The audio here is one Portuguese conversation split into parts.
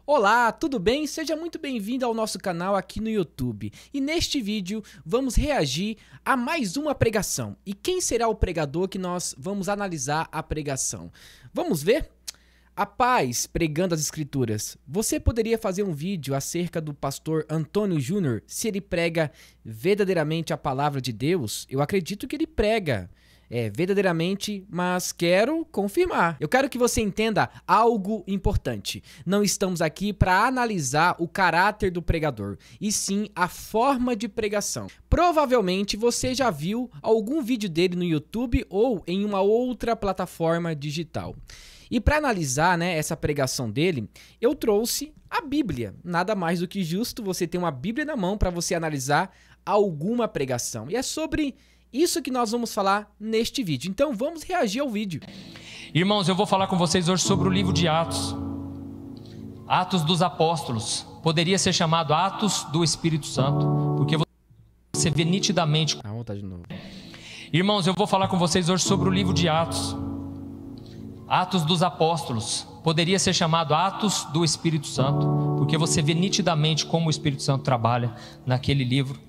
Olá, tudo bem? Seja muito bem-vindo ao nosso canal aqui no YouTube. E neste vídeo vamos reagir a mais uma pregação. E quem será o pregador que nós vamos analisar a pregação? Vamos ver? A paz pregando as escrituras. Você poderia fazer um vídeo acerca do pastor Antônio Júnior se ele prega verdadeiramente a palavra de Deus? Eu acredito que ele prega. Verdadeiramente, mas quero confirmar. Eu quero que você entenda algo importante. Não estamos aqui para analisar o caráter do pregador, e sim a forma de pregação. Provavelmente você já viu algum vídeo dele no YouTube ou em uma outra plataforma digital. E para analisar, essa pregação dele, eu trouxe a Bíblia. Nada mais do que justo você ter uma Bíblia na mão para você analisar alguma pregação. E é sobre isso que nós vamos falar neste vídeo. Então vamos reagir ao vídeo. Irmãos, eu vou falar com vocês hoje sobre o livro de Atos. Atos dos Apóstolos. Poderia ser chamado Atos do Espírito Santo, porque você vê nitidamente. Vamos voltar de novo. Irmãos, eu vou falar com vocês hoje sobre o livro de Atos. Atos dos Apóstolos. Poderia ser chamado Atos do Espírito Santo, porque você vê nitidamente como o Espírito Santo trabalha naquele livro.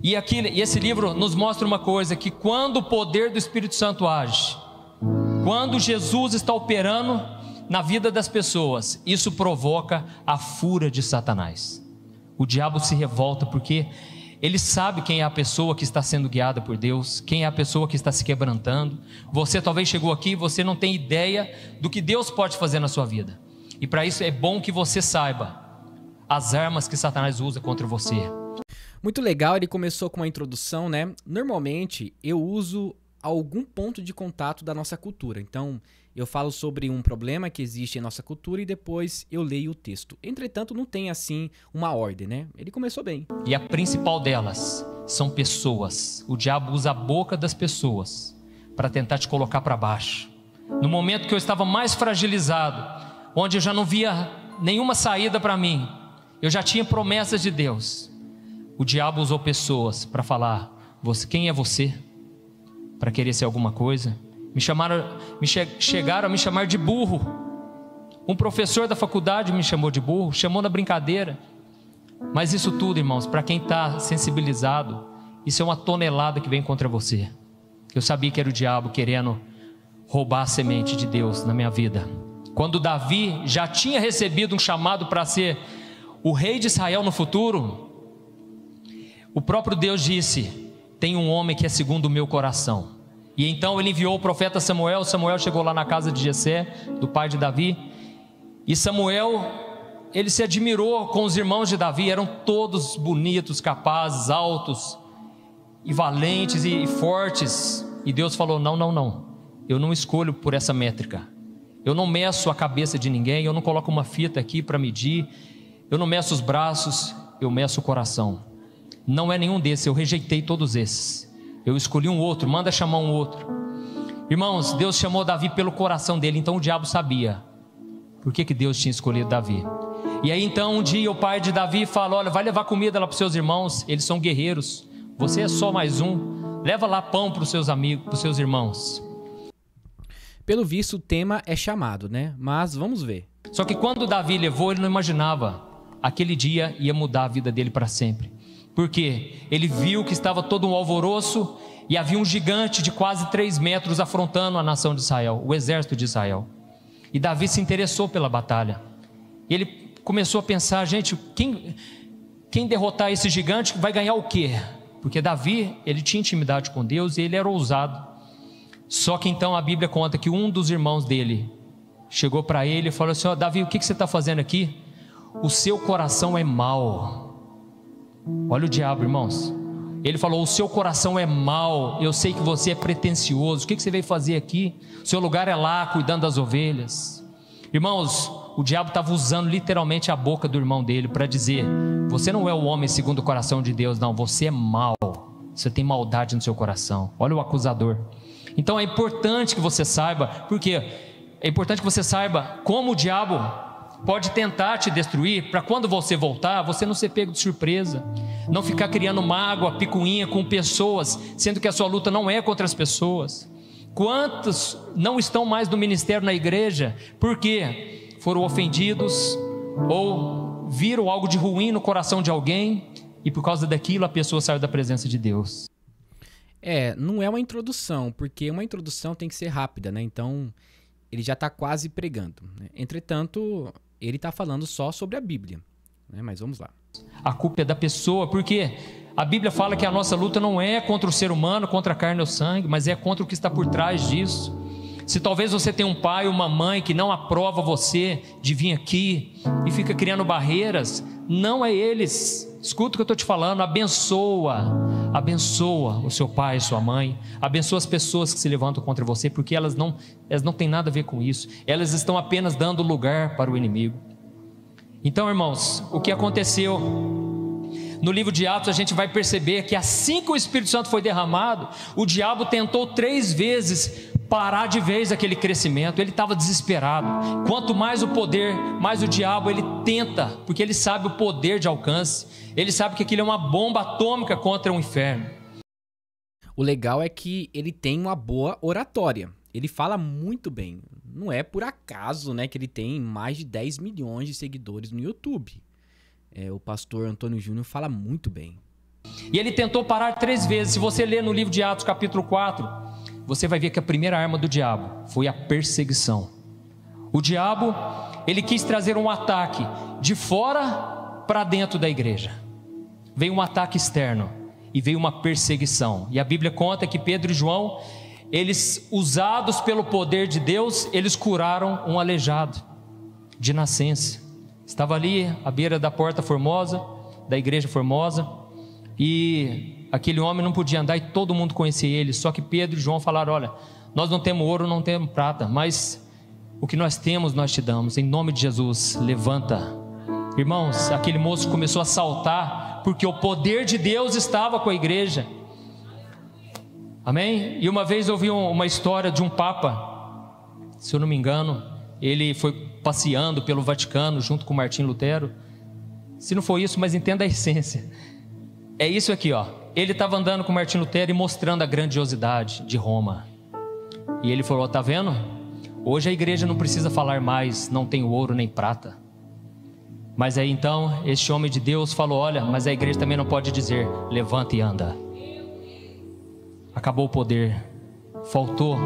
E esse livro nos mostra uma coisa, que quando o poder do Espírito Santo age, quando Jesus está operando na vida das pessoas, isso provoca a fúria de Satanás. O diabo se revolta porque ele sabe quem é a pessoa que está sendo guiada por Deus, quem é a pessoa que está se quebrantando. Você talvez chegou aqui e você não tem ideia do que Deus pode fazer na sua vida. E para isso é bom que você saiba as armas que Satanás usa contra você. Muito legal, ele começou com uma introdução, Normalmente eu uso algum ponto de contato da nossa cultura. Então eu falo sobre um problema que existe em nossa cultura e depois eu leio o texto. Entretanto, não tem assim uma ordem, Ele começou bem. E a principal delas são pessoas. O diabo usa a boca das pessoas para tentar te colocar para baixo. No momento que eu estava mais fragilizado, onde eu já não via nenhuma saída para mim, eu já tinha promessas de Deus, o diabo usou pessoas para falar: quem é você? Para querer ser alguma coisa. Chegaram a me chamar de burro. Um professor da faculdade me chamou de burro, chamou na brincadeira. Mas isso tudo, irmãos, para quem está sensibilizado, isso é uma tonelada que vem contra você. Eu sabia que era o diabo querendo roubar a semente de Deus na minha vida. Quando Davi já tinha recebido um chamado para ser o rei de Israel no futuro, o próprio Deus disse: tem um homem que é segundo o meu coração. E então ele enviou o profeta Samuel. Samuel chegou lá na casa de Jessé, do pai de Davi. E Samuel, ele se admirou com os irmãos de Davi. Eram todos bonitos, capazes, altos e valentes e fortes. E Deus falou: não, eu não escolho por essa métrica. Eu não meço a cabeça de ninguém. Eu não coloco uma fita aqui para medir. Eu não meço os braços, eu meço o coração. Não é nenhum desses, eu rejeitei todos esses. Eu escolhi um outro, manda chamar um outro. Irmãos, Deus chamou Davi pelo coração dele. Então o diabo sabia por que Deus tinha escolhido Davi. E aí então um dia o pai de Davi fala: olha, vai levar comida lá para os seus irmãos, eles são guerreiros, você é só mais um. Leva lá pão para os seus amigos, para os seus irmãos. Pelo visto o tema é chamado, Mas vamos ver. Só que quando Davi levou, ele não imaginava aquele dia ia mudar a vida dele para sempre. Porque ele viu que estava todo um alvoroço e havia um gigante de quase 3 metros afrontando a nação de Israel, o exército de Israel. E Davi se interessou pela batalha. Ele começou a pensar: gente, quem derrotar esse gigante vai ganhar o quê? Porque Davi, ele tinha intimidade com Deus e ele era ousado. Só que então a Bíblia conta que um dos irmãos dele chegou para ele e falou assim: ó, Davi, o que você está fazendo aqui? O seu coração é mau. Olha o diabo, irmãos. Ele falou: o seu coração é mau. Eu sei que você é pretensioso. O que você veio fazer aqui? O seu lugar é lá, cuidando das ovelhas. Irmãos, o diabo estava usando literalmente a boca do irmão dele para dizer: você não é o homem segundo o coração de Deus, não. Você é mau. Você tem maldade no seu coração. Olha o acusador. Então é importante que você saiba. Por quê? É importante que você saiba como o diabo pode tentar te destruir, para quando você voltar, você não ser pego de surpresa, não ficar criando mágoa, picuinha com pessoas, sendo que a sua luta não é contra as pessoas. Quantos não estão mais no ministério na igreja, porque foram ofendidos, ou viram algo de ruim no coração de alguém, e por causa daquilo a pessoa saiu da presença de Deus. Não é uma introdução, porque uma introdução tem que ser rápida, né? Então, ele já está quase pregando, né? Entretanto, ele está falando só sobre a Bíblia, né? Mas vamos lá. A culpa é da pessoa, porque a Bíblia fala que a nossa luta não é contra o ser humano, contra a carne ou sangue, mas é contra o que está por trás disso. Se talvez você tenha um pai ou uma mãe que não aprova você de vir aqui e fica criando barreiras, não é eles. Escuta o que eu estou te falando, abençoa o seu pai e sua mãe, abençoa as pessoas que se levantam contra você, porque elas não têm nada a ver com isso, elas estão apenas dando lugar para o inimigo. Então, irmãos, o que aconteceu no livro de Atos, a gente vai perceber que assim que o Espírito Santo foi derramado, o diabo tentou 3 vezes parar de vez aquele crescimento. Ele estava desesperado. Quanto mais o poder, mais o diabo ele tenta, porque ele sabe o poder de alcance, ele sabe que aquilo é uma bomba atômica contra o inferno. O legal é que ele tem uma boa oratória, ele fala muito bem. Não é por acaso, né, que ele tem mais de 10 milhões de seguidores no YouTube. O pastor Antônio Júnior fala muito bem. E ele tentou parar 3 vezes. Se você ler no livro de Atos capítulo 4, você vai ver que a primeira arma do diabo foi a perseguição. O diabo, ele quis trazer um ataque de fora para dentro da igreja. Veio um ataque externo e veio uma perseguição. E a Bíblia conta que Pedro e João, eles, usados pelo poder de Deus, eles curaram um aleijado de nascença. Estava ali à beira da porta formosa, da igreja formosa, e aquele homem não podia andar e todo mundo conhecia ele. Só que Pedro e João falaram: olha, nós não temos ouro, não temos prata, mas o que nós temos nós te damos, em nome de Jesus, levanta. Irmãos, aquele moço começou a saltar, porque o poder de Deus estava com a igreja. Amém? E uma vez eu ouvi uma história de um papa, se eu não me engano, ele foi passeando pelo Vaticano junto com Martim Lutero. Se não foi isso, mas entenda a essência. É isso aqui, ó. Ele estava andando com Martim Lutero e mostrando a grandiosidade de Roma. E ele falou: tá vendo? Hoje a igreja não precisa falar mais, não tem ouro nem prata. Mas aí então, este homem de Deus falou: olha, mas a igreja também não pode dizer, levanta e anda. Acabou o poder, faltou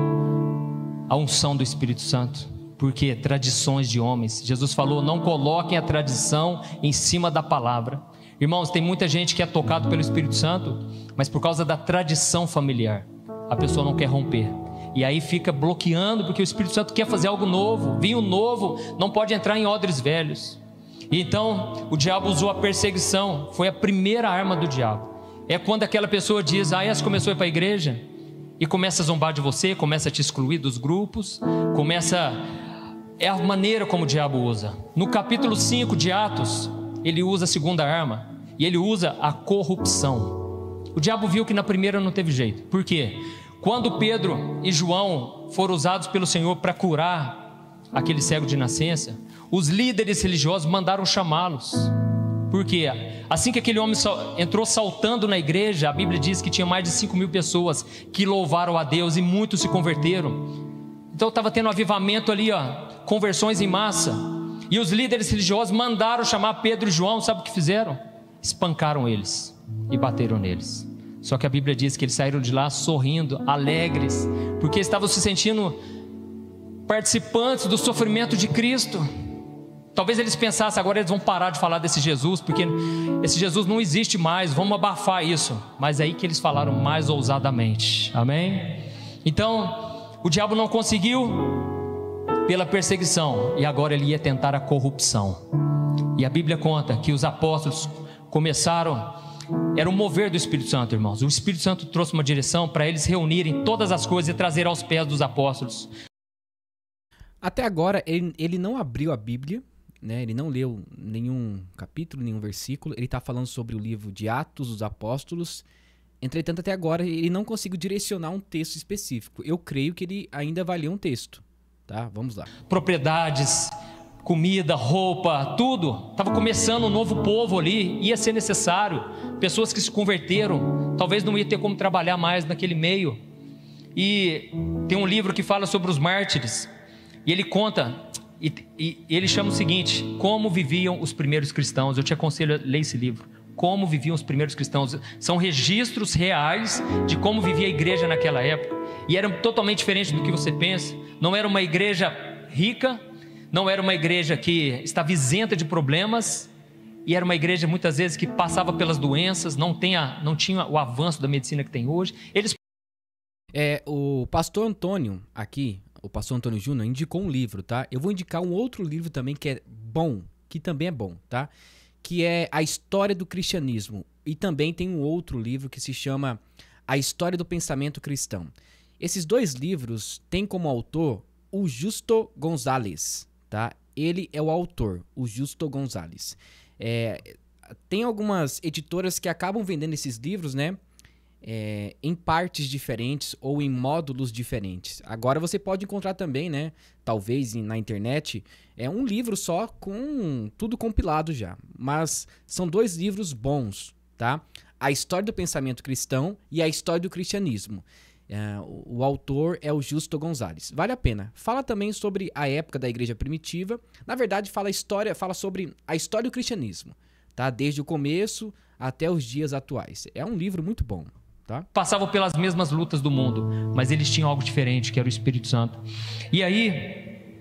a unção do Espírito Santo. Porque tradições de homens. Jesus falou: não coloquem a tradição em cima da palavra. Irmãos, tem muita gente que é tocado pelo Espírito Santo, mas por causa da tradição familiar, a pessoa não quer romper. E aí fica bloqueando, porque o Espírito Santo quer fazer algo novo. Vinho novo não pode entrar em odres velhos. E então o diabo usou a perseguição. Foi a primeira arma do diabo. É quando aquela pessoa diz: essa começou a ir para a igreja, e começa a zombar de você, começa a te excluir dos grupos, é a maneira como o diabo usa. No capítulo 5 de Atos, ele usa a segunda arma, e ele usa a corrupção. O diabo viu que na primeira não teve jeito. Por quê? Quando Pedro e João foram usados pelo Senhor para curar aquele cego de nascença, os líderes religiosos mandaram chamá-los. Por quê? Assim que aquele homem entrou saltando na igreja, a Bíblia diz que tinha mais de 5.000 pessoas que louvaram a Deus, e muitos se converteram. Então estava tendo um avivamento ali, conversões em massa. E os líderes religiosos mandaram chamar Pedro e João. Sabe o que fizeram? Espancaram eles e bateram neles. Só que a Bíblia diz que eles saíram de lá sorrindo, alegres, porque estavam se sentindo participantes do sofrimento de Cristo. Talvez eles pensassem: agora eles vão parar de falar desse Jesus, porque esse Jesus não existe mais, vamos abafar isso. Mas é aí que eles falaram mais ousadamente. Amém? Então o diabo não conseguiu pela perseguição, e agora ele ia tentar a corrupção. E a Bíblia conta que os apóstolos começaram, era o mover do Espírito Santo, irmãos. O Espírito Santo trouxe uma direção para eles reunirem todas as coisas e trazer aos pés dos apóstolos. Até agora ele não abriu a Bíblia, né? Ele não leu nenhum capítulo, nenhum versículo. Ele está falando sobre o livro de Atos dos Apóstolos. Entretanto, até agora ele não conseguiu direcionar um texto específico. Eu creio que ele ainda vai ler um texto, tá? Vamos lá. Propriedades, comida, roupa, tudo. Estava começando um novo povo ali, ia ser necessário. Pessoas que se converteram, talvez não ia ter como trabalhar mais naquele meio. E tem um livro que fala sobre os mártires, e ele conta E ele chama o seguinte: como viviam os primeiros cristãos. Eu te aconselho a ler esse livro. Como viviam os primeiros cristãos. São registros reais de como vivia a igreja naquela época. E era totalmente diferente do que você pensa. Não era uma igreja rica, não era uma igreja que estava isenta de problemas, e era uma igreja muitas vezes que passava pelas doenças, não tinha o avanço da medicina que tem hoje. O pastor Antônio aqui, o pastor Antônio Júnior, indicou um livro, tá? Eu vou indicar um outro livro também que é bom, que também é bom, tá? Que é A História do Cristianismo. E também tem um outro livro que se chama A História do Pensamento Cristão. Esses dois livros têm como autor o Justo Gonzalez, tá? Ele é o autor, o Justo Gonzalez. Tem algumas editoras que acabam vendendo esses livros, né? Em partes diferentes ou em módulos diferentes. Agora você pode encontrar também, né? Talvez na internet, um livro só com tudo compilado já. Mas são dois livros bons, tá? A História do Pensamento Cristão e A História do Cristianismo. O autor é o Justo Gonzalez. Vale a pena. Fala também sobre a época da igreja primitiva. Na verdade, fala sobre a história do cristianismo, tá? Desde o começo até os dias atuais. É um livro muito bom, tá? Passavam pelas mesmas lutas do mundo, mas eles tinham algo diferente, que era o Espírito Santo. E aí,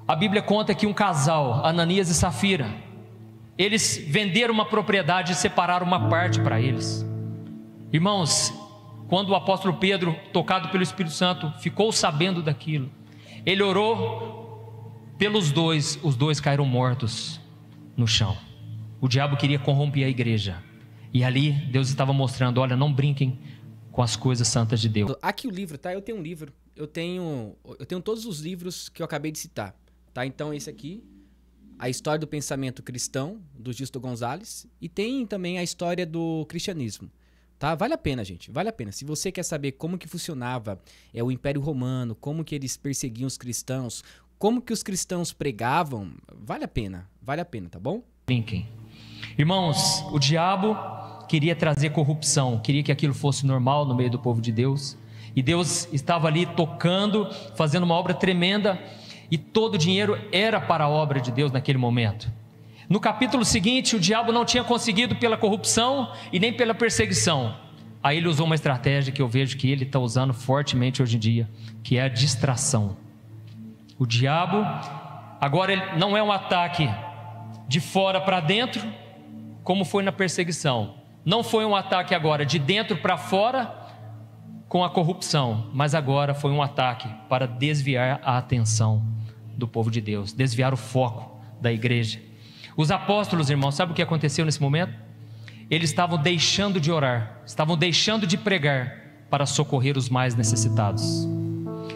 a Bíblia conta que um casal, Ananias e Safira, eles venderam uma propriedade e separaram uma parte para eles. Irmãos, quando o apóstolo Pedro, tocado pelo Espírito Santo, ficou sabendo daquilo, ele orou pelos dois, os dois caíram mortos no chão. O diabo queria corromper a igreja, e ali Deus estava mostrando: olha, não brinquem com as coisas santas de Deus. Aqui o livro, tá? Eu tenho um livro, eu tenho todos os livros que eu acabei de citar, tá? Então esse aqui, A História do Pensamento Cristão, do Justo Gonzalez, e tem também A História do Cristianismo. Tá? Vale a pena, gente, vale a pena. Se você quer saber como que funcionava o Império Romano, como que eles perseguiam os cristãos, como que os cristãos pregavam, vale a pena, tá bom? Brinquem. Irmãos, o diabo queria trazer corrupção, queria que aquilo fosse normal no meio do povo de Deus, e Deus estava ali tocando, fazendo uma obra tremenda, e todo o dinheiro era para a obra de Deus naquele momento. No capítulo seguinte, o diabo não tinha conseguido pela corrupção e nem pela perseguição. Aí ele usou uma estratégia que eu vejo que ele está usando fortemente hoje em dia, que é a distração. O diabo, agora ele não é um ataque de fora para dentro, como foi na perseguição. Não foi um ataque agora de dentro para fora com a corrupção, mas agora foi um ataque para desviar a atenção do povo de Deus, desviar o foco da igreja. Os apóstolos, irmãos, sabe o que aconteceu nesse momento? Eles estavam deixando de orar, estavam deixando de pregar para socorrer os mais necessitados.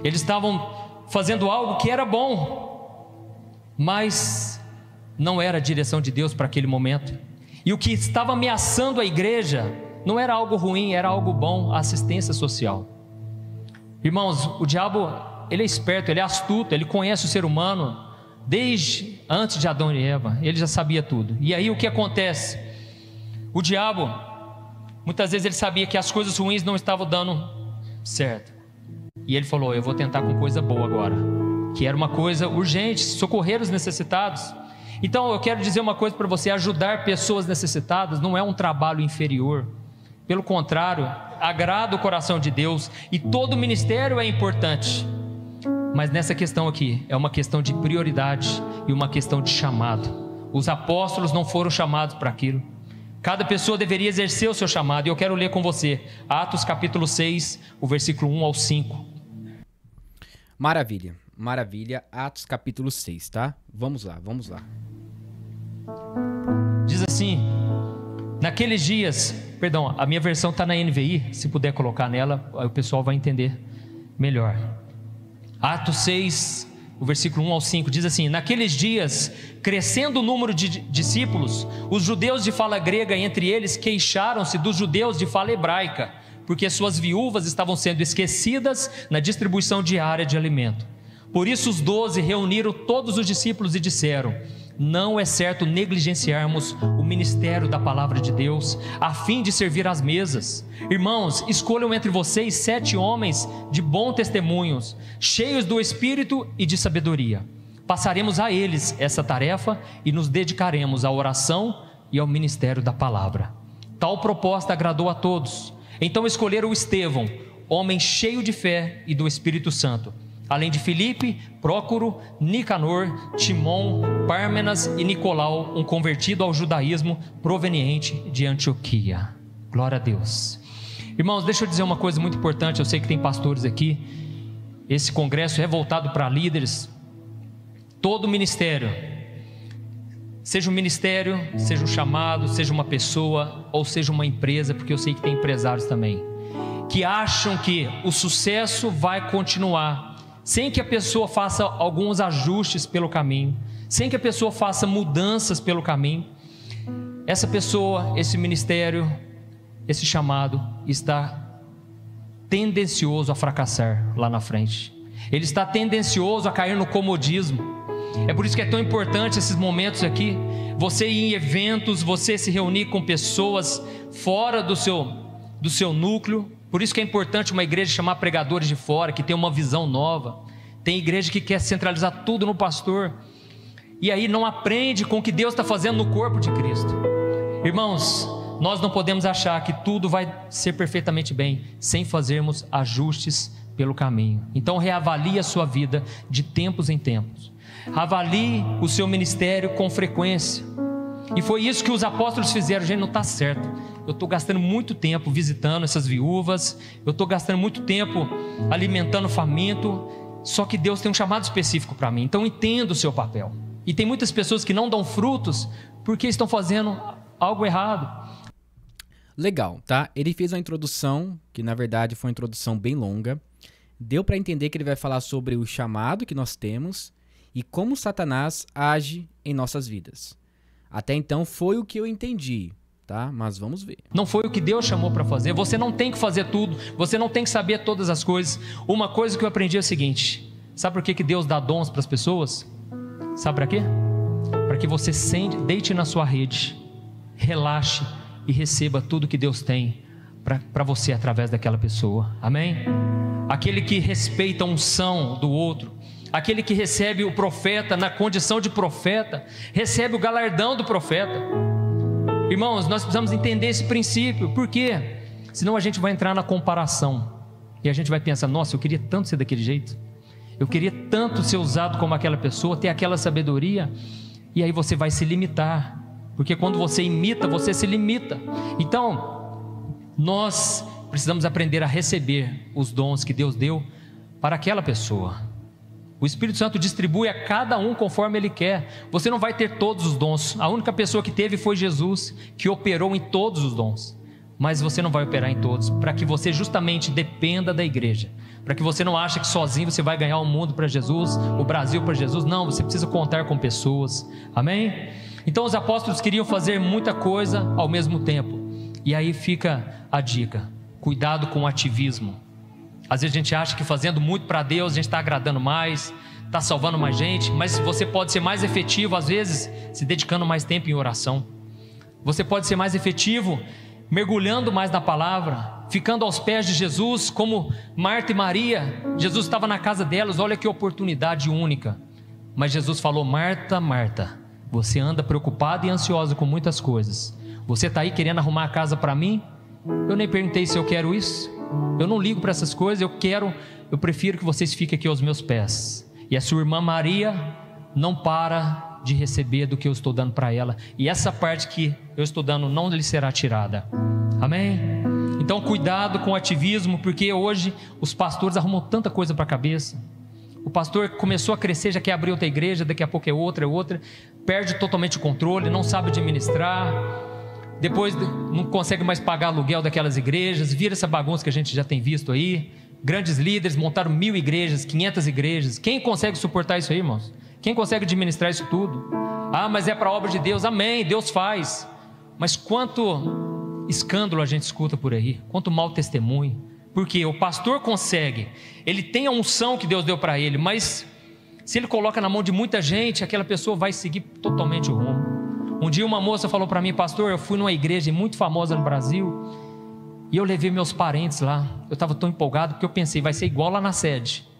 Eles estavam fazendo algo que era bom, mas não era a direção de Deus para aquele momento. E o que estava ameaçando a igreja não era algo ruim, era algo bom, a assistência social. Irmãos, o diabo, ele é esperto, ele é astuto, ele conhece o ser humano. Desde antes de Adão e Eva, ele já sabia tudo. E aí o que acontece? O diabo, muitas vezes ele sabia que as coisas ruins não estavam dando certo, e ele falou: eu vou tentar com coisa boa agora, que era uma coisa urgente, socorrer os necessitados. Então eu quero dizer uma coisa para você: ajudar pessoas necessitadas não é um trabalho inferior, pelo contrário, agrada o coração de Deus, e todo ministério é importante. Mas nessa questão aqui, é uma questão de prioridade e uma questão de chamado. Os apóstolos não foram chamados para aquilo. Cada pessoa deveria exercer o seu chamado. E eu quero ler com você Atos capítulo 6, o versículo 1 ao 5. Maravilha, maravilha. Atos capítulo 6, tá? Vamos lá. Diz assim: naqueles dias, perdão, a minha versão está na NVI, se puder colocar nela, aí o pessoal vai entender melhor. Atos 6, o versículo 1 ao 5, diz assim: naqueles dias, crescendo o número de discípulos, os judeus de fala grega entre eles queixaram-se dos judeus de fala hebraica, porque suas viúvas estavam sendo esquecidas na distribuição diária de alimento. Por isso os 12 reuniram todos os discípulos e disseram: não é certo negligenciarmos o ministério da palavra de Deus, a fim de servir às mesas. Irmãos, escolham entre vocês 7 homens de bom testemunhos, cheios do Espírito e de sabedoria. Passaremos a eles essa tarefa e nos dedicaremos à oração e ao ministério da palavra. Tal proposta agradou a todos. Então escolheram o Estevão, homem cheio de fé e do Espírito Santo, além de Filipe, Prócoro, Nicanor, Timon, Pármenas e Nicolau, um convertido ao judaísmo proveniente de Antioquia. Glória a Deus. Irmãos, deixa eu dizer uma coisa muito importante. Eu sei que tem pastores aqui. Esse congresso é voltado para líderes. Todo ministério, seja um ministério, seja um chamado, seja uma pessoa ou seja uma empresa, porque eu sei que tem empresários também, que acham que o sucesso vai continuar sem que a pessoa faça alguns ajustes pelo caminho, sem que a pessoa faça mudanças pelo caminho. Essa pessoa, esse ministério, esse chamado está tendencioso a fracassar lá na frente. Ele está tendencioso a cair no comodismo. É por isso que é tão importante esses momentos aqui, você ir em eventos, você se reunir com pessoas fora do seu núcleo. Por isso que é importante uma igreja chamar pregadores de fora, que tem uma visão nova. Tem igreja que quer centralizar tudo no pastor, e aí não aprende com o que Deus está fazendo no corpo de Cristo. Irmãos, nós não podemos achar que tudo vai ser perfeitamente bem, sem fazermos ajustes pelo caminho. Então reavalie a sua vida de tempos em tempos. Avalie o seu ministério com frequência. E foi isso que os apóstolos fizeram. Gente, não está certo. Eu estou gastando muito tempo visitando essas viúvas, eu estou gastando muito tempo alimentando o faminto, só que Deus tem um chamado específico para mim. Então entenda o seu papel. E tem muitas pessoas que não dão frutos porque estão fazendo algo errado. Legal, tá? Ele fez uma introdução, que na verdade foi uma introdução bem longa. Deu para entender que ele vai falar sobre o chamado que nós temos e como Satanás age em nossas vidas. Até então foi o que eu entendi, tá? Mas vamos ver. Não foi o que Deus chamou para fazer. Você não tem que fazer tudo, você não tem que saber todas as coisas. Uma coisa que eu aprendi é o seguinte: sabe por que Deus dá dons para as pessoas? Sabe para quê? Para que você deite na sua rede, relaxe e receba tudo que Deus tem para você através daquela pessoa. Amém? Aquele que respeita a unção do outro, aquele que recebe o profeta na condição de profeta, recebe o galardão do profeta. Irmãos, nós precisamos entender esse princípio. Por quê? Senão a gente vai entrar na comparação e a gente vai pensar: nossa, eu queria tanto ser daquele jeito, eu queria tanto ser usado como aquela pessoa, ter aquela sabedoria. E aí você vai se limitar, porque quando você imita, você se limita. Então nós precisamos aprender a receber os dons que Deus deu para aquela pessoa. O Espírito Santo distribui a cada um conforme Ele quer. Você não vai ter todos os dons. A única pessoa que teve foi Jesus, que operou em todos os dons. Mas você não vai operar em todos, para que você justamente dependa da igreja, para que você não ache que sozinho você vai ganhar o mundo para Jesus, o Brasil para Jesus. Não, você precisa contar com pessoas. Amém? Então os apóstolos queriam fazer muita coisa ao mesmo tempo. E aí fica a dica: cuidado com o ativismo. Às vezes a gente acha que fazendo muito para Deus a gente está agradando mais, está salvando mais gente, mas você pode ser mais efetivo às vezes se dedicando mais tempo em oração. Você pode ser mais efetivo mergulhando mais na palavra, ficando aos pés de Jesus, como Marta e Maria. Jesus estava na casa delas, olha que oportunidade única. Mas Jesus falou: Marta, Marta, você anda preocupada e ansiosa com muitas coisas. Você está aí querendo arrumar a casa para mim? Eu nem perguntei se eu quero isso. Eu não ligo para essas coisas. Eu prefiro que vocês fiquem aqui aos meus pés. E a sua irmã Maria não para de receber do que eu estou dando para ela, e essa parte que eu estou dando não lhe será tirada. Amém? Então cuidado com o ativismo, porque hoje os pastores arrumam tanta coisa para a cabeça. O pastor começou a crescer, já quer abrir outra igreja, daqui a pouco é outra, perde totalmente o controle, não sabe administrar, depois não consegue mais pagar aluguel daquelas igrejas, vira essa bagunça que a gente já tem visto aí. Grandes líderes montaram 1000 igrejas, 500 igrejas. Quem consegue suportar isso aí, irmãos? Quem consegue administrar isso tudo? Ah, mas é para a obra de Deus. Amém, Deus faz. Mas quanto escândalo a gente escuta por aí, quanto mau testemunho. Porque o pastor consegue, ele tem a unção que Deus deu para ele, mas se ele coloca na mão de muita gente, aquela pessoa vai seguir totalmente o rumo. Um dia uma moça falou para mim: pastor, eu fui numa igreja muito famosa no Brasil e eu levei meus parentes lá. Eu estava tão empolgado porque eu pensei: vai ser igual lá na sede.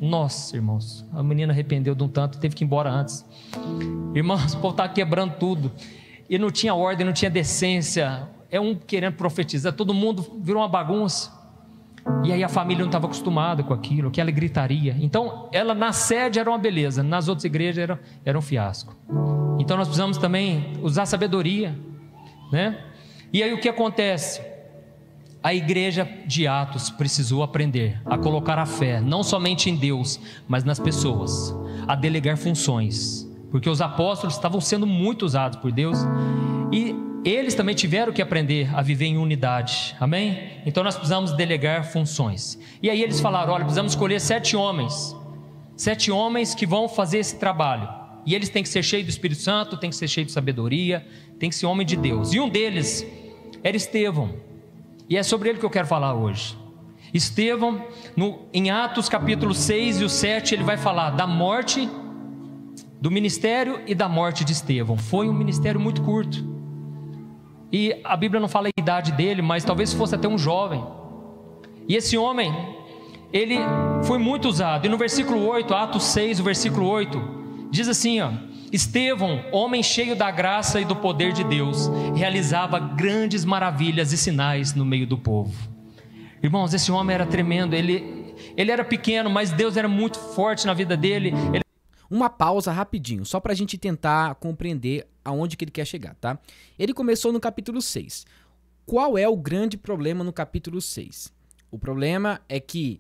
Nossa, irmãos, a menina arrependeu de um tanto, teve que ir embora antes. Irmãos, o povo estava quebrando tudo. E não tinha ordem, não tinha decência. É um querendo profetizar, todo mundo virou uma bagunça. E aí a família não estava acostumada com aquilo, aquela gritaria. Então, ela na sede era uma beleza, nas outras igrejas era um fiasco. Então nós precisamos também usar sabedoria, né? E aí o que acontece? A igreja de Atos precisou aprender a colocar a fé, não somente em Deus, mas nas pessoas, a delegar funções, porque os apóstolos estavam sendo muito usados por Deus, e eles também tiveram que aprender a viver em unidade, amém? Então nós precisamos delegar funções, e aí eles falaram, olha, precisamos escolher 7 homens que vão fazer esse trabalho, e eles têm que ser cheios do Espírito Santo, têm que ser cheios de sabedoria, têm que ser homem de Deus, e um deles era Estevão. E é sobre ele que eu quero falar hoje. Estevão, em Atos capítulo 6 e o 7, ele vai falar da morte, do ministério e da morte de Estevão. Foi um ministério muito curto. E a Bíblia não fala a idade dele, mas talvez fosse até um jovem. E esse homem, ele foi muito usado. E no versículo 8, Atos 6, o versículo 8, diz assim, ó: Estevão, homem cheio da graça e do poder de Deus, realizava grandes maravilhas e sinais no meio do povo. Irmãos, esse homem era tremendo, ele era pequeno, mas Deus era muito forte na vida dele. Uma pausa rapidinho, só para a gente tentar compreender aonde que ele quer chegar, tá? Ele começou no capítulo 6. Qual é o grande problema no capítulo 6? O problema é que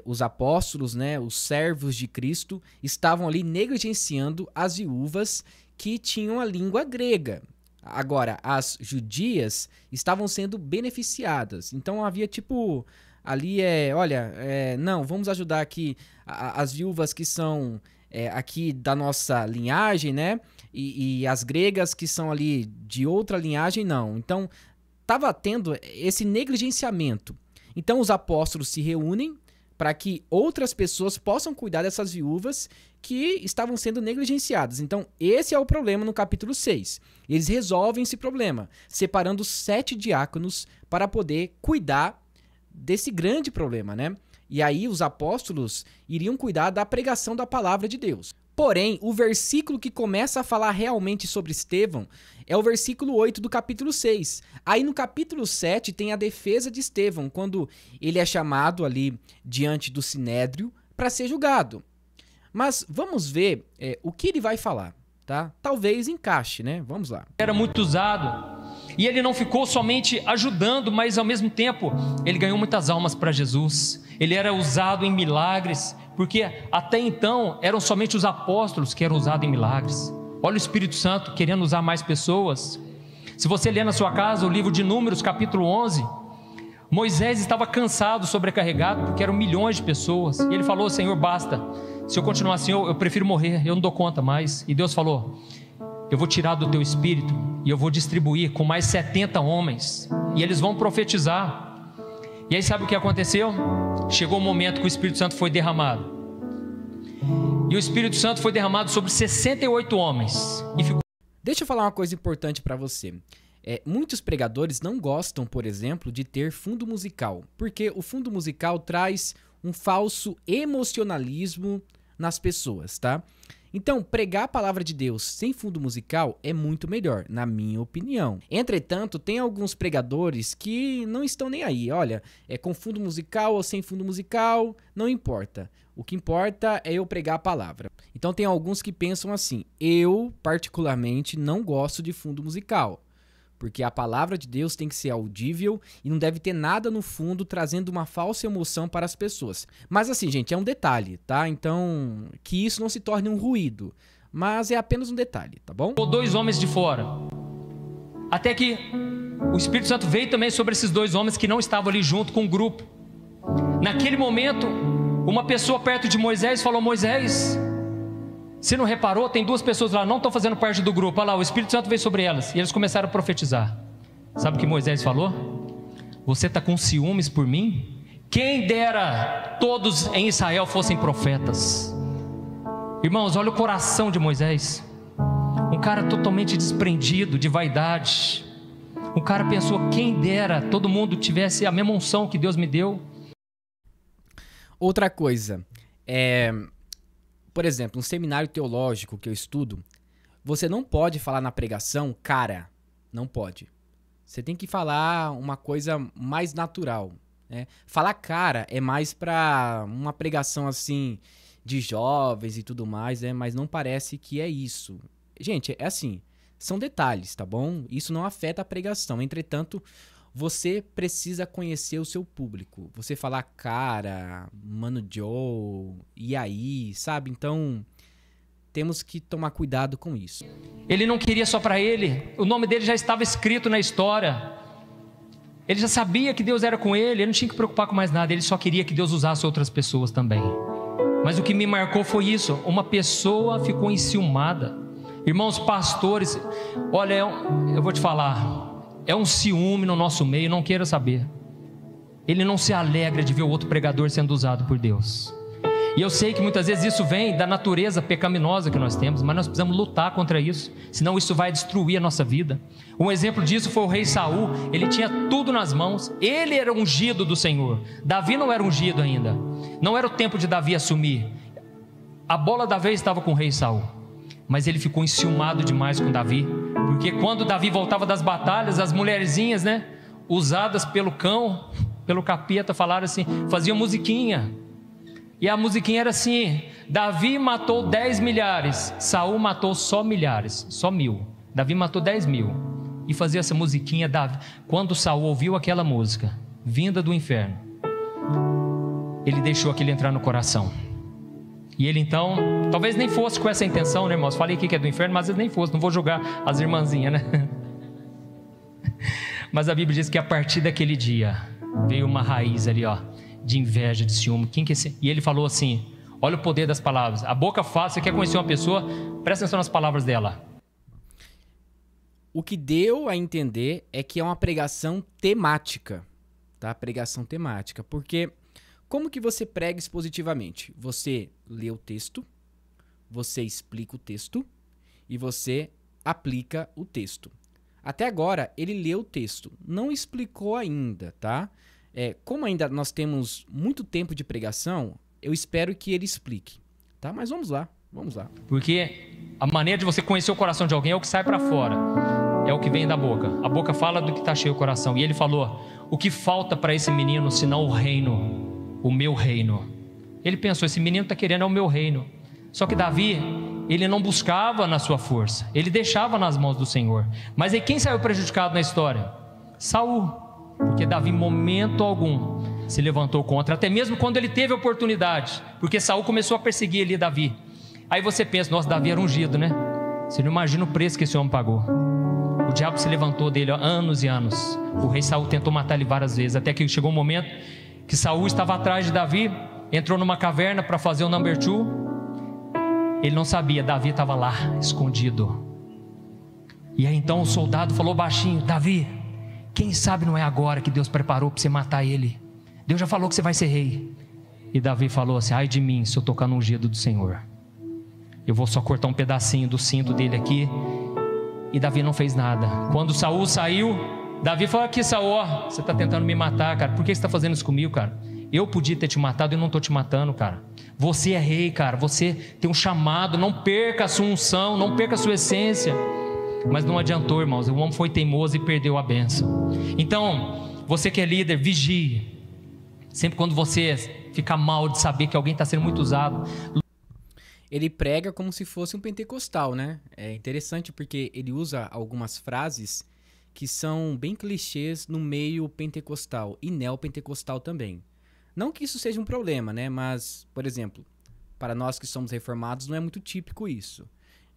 os apóstolos, né, os servos de Cristo, estavam ali negligenciando as viúvas que tinham a língua grega. Agora, as judias estavam sendo beneficiadas. Então havia tipo, ali não, vamos ajudar aqui as viúvas que são aqui da nossa linhagem, né, e as gregas que são ali de outra linhagem, não. Então estava tendo esse negligenciamento. Então os apóstolos se reúnem para que outras pessoas possam cuidar dessas viúvas que estavam sendo negligenciadas. Então, esse é o problema no capítulo 6. Eles resolvem esse problema, separando 7 diáconos para poder cuidar desse grande problema, né? E aí os apóstolos iriam cuidar da pregação da palavra de Deus. Porém, o versículo que começa a falar realmente sobre Estevão é o versículo 8 do capítulo 6. Aí no capítulo 7 tem a defesa de Estevão, quando ele é chamado ali diante do Sinédrio para ser julgado. Mas vamos ver o que ele vai falar, tá? Talvez encaixe, né? Vamos lá. Era muito usado, e ele não ficou somente ajudando, mas ao mesmo tempo ele ganhou muitas almas para Jesus. Ele era usado em milagres, porque até então eram somente os apóstolos que eram usados em milagres. Olha o Espírito Santo querendo usar mais pessoas. Se você ler na sua casa o livro de Números, capítulo 11, Moisés estava cansado, sobrecarregado, porque eram milhões de pessoas, e ele falou: Senhor, basta, se eu continuar assim eu prefiro morrer, eu não dou conta mais. E Deus falou: eu vou tirar do teu espírito e eu vou distribuir com mais 70 homens, e eles vão profetizar. E aí sabe o que aconteceu? Chegou o momento que o Espírito Santo foi derramado, e o Espírito Santo foi derramado sobre 68 homens e ficou... Deixa eu falar uma coisa importante para você. Muitos pregadores não gostam, por exemplo, de ter fundo musical, porque o fundo musical traz um falso emocionalismo nas pessoas, tá? Então, pregar a palavra de Deus sem fundo musical é muito melhor, na minha opinião. Entretanto, tem alguns pregadores que não estão nem aí. Olha, com fundo musical ou sem fundo musical, não importa. O que importa é eu pregar a palavra. Então, tem alguns que pensam assim: eu, particularmente, não gosto de fundo musical, porque a palavra de Deus tem que ser audível e não deve ter nada no fundo trazendo uma falsa emoção para as pessoas. Mas assim, gente, é um detalhe, tá? Então, que isso não se torne um ruído, mas é apenas um detalhe, tá bom? 2 homens de fora, até que o Espírito Santo veio também sobre esses 2 homens que não estavam ali junto com o grupo. Naquele momento, uma pessoa perto de Moisés falou: Moisés, você não reparou? Tem 2 pessoas lá, não estão fazendo parte do grupo. Olha lá, o Espírito Santo veio sobre elas. E eles começaram a profetizar. Sabe o que Moisés falou? Você está com ciúmes por mim? Quem dera todos em Israel fossem profetas. Irmãos, olha o coração de Moisés. Um cara totalmente desprendido de vaidade. Um cara pensou: quem dera todo mundo tivesse a mesma unção que Deus me deu. Outra coisa, Por exemplo, um seminário teológico que eu estudo, você não pode falar na pregação, cara, não pode. Você tem que falar uma coisa mais natural, né? Falar cara é mais pra uma pregação assim de jovens e tudo mais, mas não parece que é isso. Gente, é assim, são detalhes, tá bom? Isso não afeta a pregação. Entretanto, você precisa conhecer o seu público. Você falar cara, mano Joe, e aí, sabe? Então, temos que tomar cuidado com isso. Ele não queria só para ele, o nome dele já estava escrito na história. Ele já sabia que Deus era com ele não tinha que preocupar com mais nada, ele só queria que Deus usasse outras pessoas também. Mas o que me marcou foi isso, uma pessoa ficou enciumada. Irmãos pastores, olha, eu vou te falar, é um ciúme no nosso meio, não queira saber. Ele não se alegra de ver o outro pregador sendo usado por Deus. E eu sei que muitas vezes isso vem da natureza pecaminosa que nós temos, mas nós precisamos lutar contra isso, senão isso vai destruir a nossa vida. Um exemplo disso foi o rei Saul. Ele tinha tudo nas mãos, ele era ungido do Senhor. Davi não era ungido ainda, não era o tempo de Davi assumir. A bola da vez estava com o rei Saul, mas ele ficou enciumado demais com Davi, porque quando Davi voltava das batalhas, as mulherzinhas, usadas pelo cão, pelo capeta, falaram assim, faziam musiquinha. E a musiquinha era assim: Davi matou 10 milhares, Saul matou só milhares, só 1000. Davi matou 10.000. E fazia essa musiquinha. Quando Saul ouviu aquela música, vinda do inferno, ele deixou aquilo entrar no coração. E ele então, talvez nem fosse com essa intenção, né, irmãos? Falei aqui que é do inferno, mas nem fosse, não vou julgar as irmãzinhas, né? Mas a Bíblia diz que a partir daquele dia, veio uma raiz ali, de inveja, de ciúme. E ele falou assim, olha o poder das palavras. A boca fala, você quer conhecer uma pessoa, presta atenção nas palavras dela. O que deu a entender é que é uma pregação temática, tá? Pregação temática, porque como que você prega expositivamente? Você lê o texto, você explica o texto e você aplica o texto. Até agora, ele leu o texto, não explicou ainda, tá? Como ainda nós temos muito tempo de pregação, eu espero que ele explique, tá? Mas vamos lá. Porque a maneira de você conhecer o coração de alguém é o que sai para fora, é o que vem da boca. A boca fala do que está cheio o coração. E ele falou, o que falta para esse menino, senão o reino, o meu reino? Ele pensou, esse menino está querendo é o meu reino. Só que Davi, ele não buscava na sua força, ele deixava nas mãos do Senhor. Mas aí quem saiu prejudicado na história? Saul. Porque Davi, em momento algum, se levantou contra, até mesmo quando ele teve oportunidade, porque Saul começou a perseguir ali Davi. Aí você pensa, nossa, Davi era ungido, né? Você não imagina o preço que esse homem pagou. O diabo se levantou dele anos e anos. O rei Saul tentou matar ele várias vezes, até que chegou um momento que Saul estava atrás de Davi, entrou numa caverna para fazer o number 2. Ele não sabia, Davi estava lá, escondido. E aí então o soldado falou baixinho, Davi, quem sabe não é agora que Deus preparou para você matar ele? Deus já falou que você vai ser rei. E Davi falou assim, ai de mim se eu tocar no ungido do Senhor. Eu vou só cortar um pedacinho do cinto dele aqui. E Davi não fez nada. Quando Saul saiu, Davi falou, aqui Saul, você está tentando me matar, cara. Por que você está fazendo isso comigo, cara? Eu podia ter te matado e não estou te matando, cara. Você é rei, cara. Você tem um chamado. Não perca a sua unção, não perca a sua essência. Mas não adiantou, irmãos, o homem foi teimoso e perdeu a bênção. Então, você que é líder, vigie. Sempre quando você fica mal de saber que alguém está sendo muito usado. Ele prega como se fosse um pentecostal, né? É interessante porque ele usa algumas frases que são bem clichês no meio pentecostal e neopentecostal também. Não que isso seja um problema, né? Mas, por exemplo, para nós que somos reformados não é muito típico isso.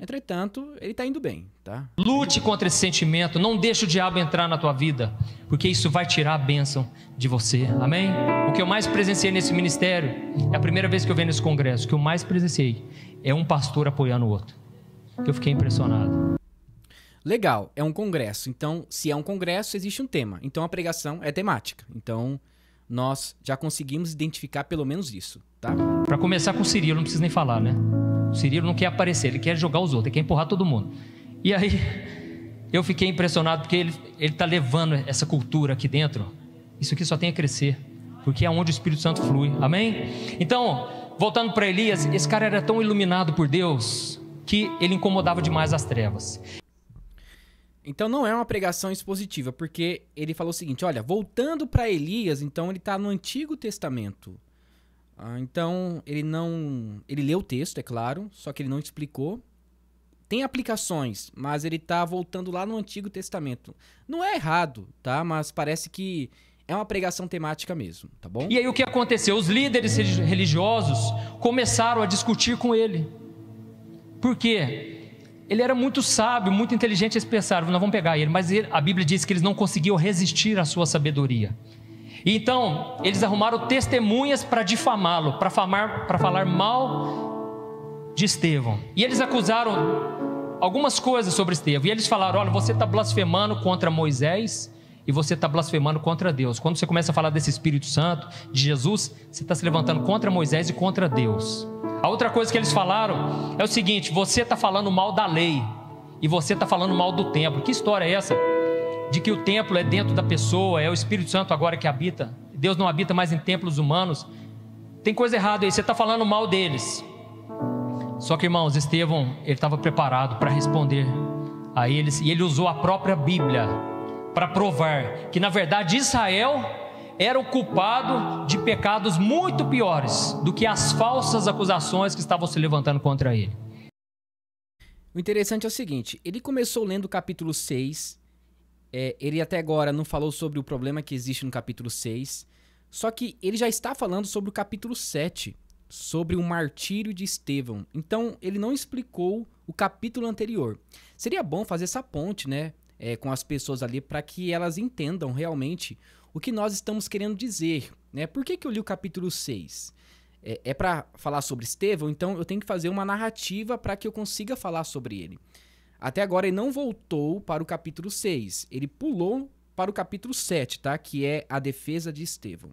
Entretanto, ele está indo bem, tá? Lute contra esse sentimento, não deixe o diabo entrar na tua vida, porque isso vai tirar a bênção de você, amém? O que eu mais presenciei nesse ministério, é a primeira vez que eu venho nesse congresso, o que eu mais presenciei é um pastor apoiando o outro. Eu fiquei impressionado. Legal, é um congresso, então se é um congresso existe um tema, então a pregação é temática, então nós já conseguimos identificar pelo menos isso, tá? Para começar com o Cirilo, não precisa nem falar, né? O Cirilo não quer aparecer, ele quer jogar os outros, ele quer empurrar todo mundo. E aí, eu fiquei impressionado porque ele está levando essa cultura aqui dentro. Isso aqui só tem a crescer, porque é onde o Espírito Santo flui, amém? Então, voltando para Elias, esse cara era tão iluminado por Deus que ele incomodava demais as trevas. Então não é uma pregação expositiva, porque ele falou o seguinte, olha, voltando para Elias, então ele está no Antigo Testamento. Então ele leu o texto, é claro, só que ele não explicou. Tem aplicações, mas ele está voltando lá no Antigo Testamento. Não é errado, tá? Mas parece que é uma pregação temática mesmo, tá bom? E aí o que aconteceu? Os líderes religiosos começaram a discutir com ele. Por quê? Ele era muito sábio, muito inteligente, eles pensaram, nós vamos pegar ele, mas a Bíblia diz que eles não conseguiam resistir à sua sabedoria. E então, eles arrumaram testemunhas para difamá-lo, para falar mal de Estevão. E eles acusaram algumas coisas sobre Estevão. E eles falaram, olha, você está blasfemando contra Moisés e você está blasfemando contra Deus. Quando você começa a falar desse Espírito Santo, de Jesus, você está se levantando contra Moisés e contra Deus. A outra coisa que eles falaram é o seguinte, você está falando mal da lei e você está falando mal do templo. Que história é essa? De que o templo é dentro da pessoa, é o Espírito Santo agora que habita. Deus não habita mais em templos humanos. Tem coisa errada aí, você está falando mal deles. Só que, irmãos, Estevão, ele estava preparado para responder a eles, e ele usou a própria Bíblia para provar que, na verdade, Israel era o culpado de pecados muito piores do que as falsas acusações que estavam se levantando contra ele. O interessante é o seguinte, ele começou lendo o capítulo 6, ele até agora não falou sobre o problema que existe no capítulo 6, só que ele já está falando sobre o capítulo 7, sobre o martírio de Estevão. Então, ele não explicou o capítulo anterior. Seria bom fazer essa ponte, né, com as pessoas ali, para que elas entendam realmente o que nós estamos querendo dizer, né? Por que eu li o capítulo 6? É para falar sobre Estevão, então eu tenho que fazer uma narrativa para que eu consiga falar sobre ele. Até agora ele não voltou para o capítulo 6, ele pulou para o capítulo 7, tá? Que é a defesa de Estevão.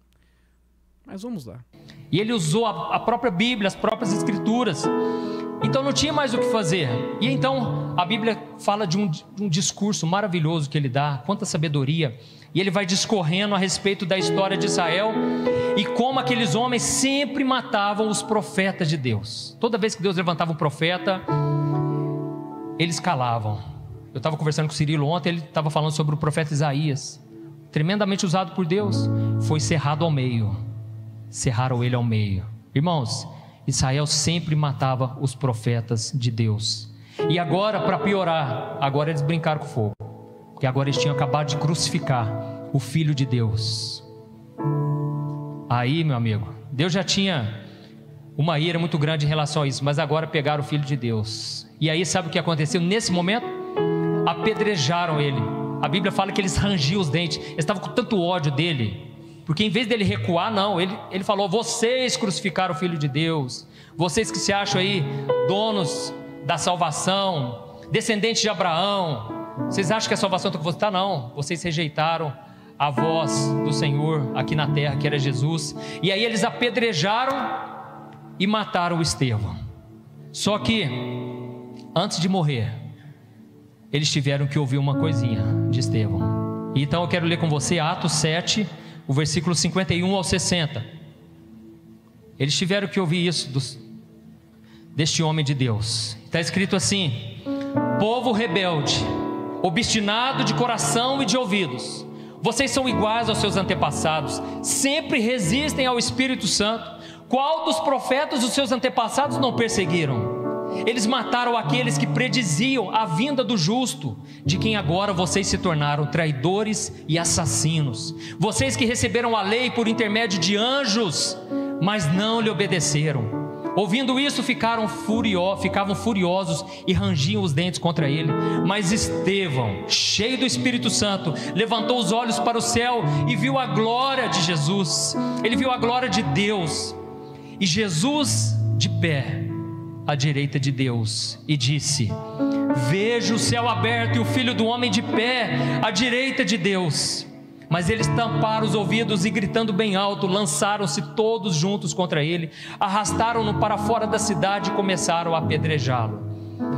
Mas vamos lá. E ele usou a própria Bíblia, as próprias Escrituras. Então não tinha mais o que fazer. E então a Bíblia fala de um discurso maravilhoso que ele dá, quanta sabedoria. E ele vai discorrendo a respeito da história de Israel e como aqueles homens sempre matavam os profetas de Deus. Toda vez que Deus levantava um profeta, eles calavam. Eu estava conversando com o Cirilo ontem, ele estava falando sobre o profeta Isaías, tremendamente usado por Deus, foi cerrado ao meio. Cerraram ele ao meio. Irmãos, Israel sempre matava os profetas de Deus. E agora, para piorar, agora eles brincaram com fogo, porque agora eles tinham acabado de crucificar o Filho de Deus. Aí, meu amigo, Deus já tinha uma ira muito grande em relação a isso, mas agora pegaram o Filho de Deus. E aí sabe o que aconteceu nesse momento? Apedrejaram ele. A Bíblia fala que eles rangiam os dentes. Eles estavam com tanto ódio dele, porque em vez dele recuar, não, ele falou, vocês crucificaram o Filho de Deus, vocês que se acham aí donos da salvação, descendentes de Abraão, vocês acham que a salvação está com você? Tá, não, vocês rejeitaram a voz do Senhor aqui na terra, que era Jesus. E aí eles apedrejaram e mataram o Estevão. Só que antes de morrer, eles tiveram que ouvir uma coisinha de Estevão. Então eu quero ler com você Atos 7, o versículo 51 ao 60. Eles tiveram que ouvir isso deste homem de Deus. Está escrito assim: povo rebelde, obstinado de coração e de ouvidos, vocês são iguais aos seus antepassados, sempre resistem ao Espírito Santo. Qual dos profetas os seus antepassados não perseguiram? Eles mataram aqueles que prediziam a vinda do justo, de quem agora vocês se tornaram traidores e assassinos. Vocês que receberam a lei por intermédio de anjos, mas não lhe obedeceram. Ouvindo isso, ficavam furiosos e rangiam os dentes contra ele. Mas Estevão, cheio do Espírito Santo, levantou os olhos para o céu e viu a glória de Jesus. Ele viu a glória de Deus e Jesus de pé à direita de Deus, e disse: vejo o céu aberto e o Filho do Homem de pé à direita de Deus. Mas eles tamparam os ouvidos e, gritando bem alto, lançaram-se todos juntos contra ele, arrastaram-no para fora da cidade e começaram a apedrejá-lo.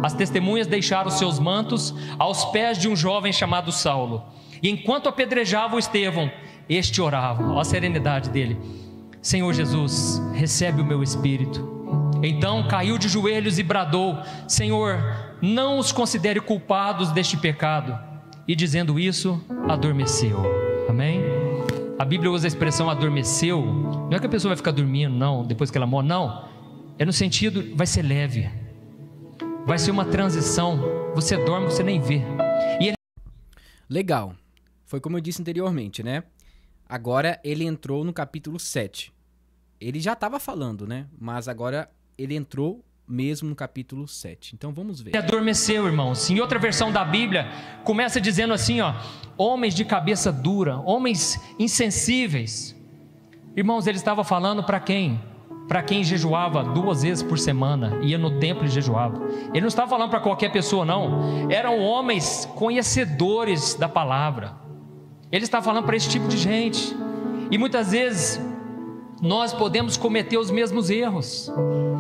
As testemunhas deixaram seus mantos aos pés de um jovem chamado Saulo, e enquanto apedrejavam Estevão, este orava. Olha a serenidade dele: Senhor Jesus, recebe o meu espírito. Então caiu de joelhos e bradou: Senhor, não os considere culpados deste pecado. E dizendo isso, adormeceu. Amém? A Bíblia usa a expressão adormeceu. Não é que a pessoa vai ficar dormindo, não, depois que ela morre, não. É no sentido, vai ser leve. Vai ser uma transição. Você dorme, você nem vê. E ele... Legal. Foi como eu disse anteriormente, né? Agora ele entrou no capítulo 7. Ele já estava falando, né? Mas agora ele entrou mesmo no capítulo 7. Então vamos ver. Adormeceu, irmãos. Em outra versão da Bíblia, começa dizendo assim, ó: homens de cabeça dura, homens insensíveis. Irmãos, ele estava falando para quem? Para quem jejuava 2 vezes por semana, ia no templo e jejuava. Ele não estava falando para qualquer pessoa, não. Eram homens conhecedores da palavra. Ele estava falando para esse tipo de gente. E muitas vezes nós podemos cometer os mesmos erros,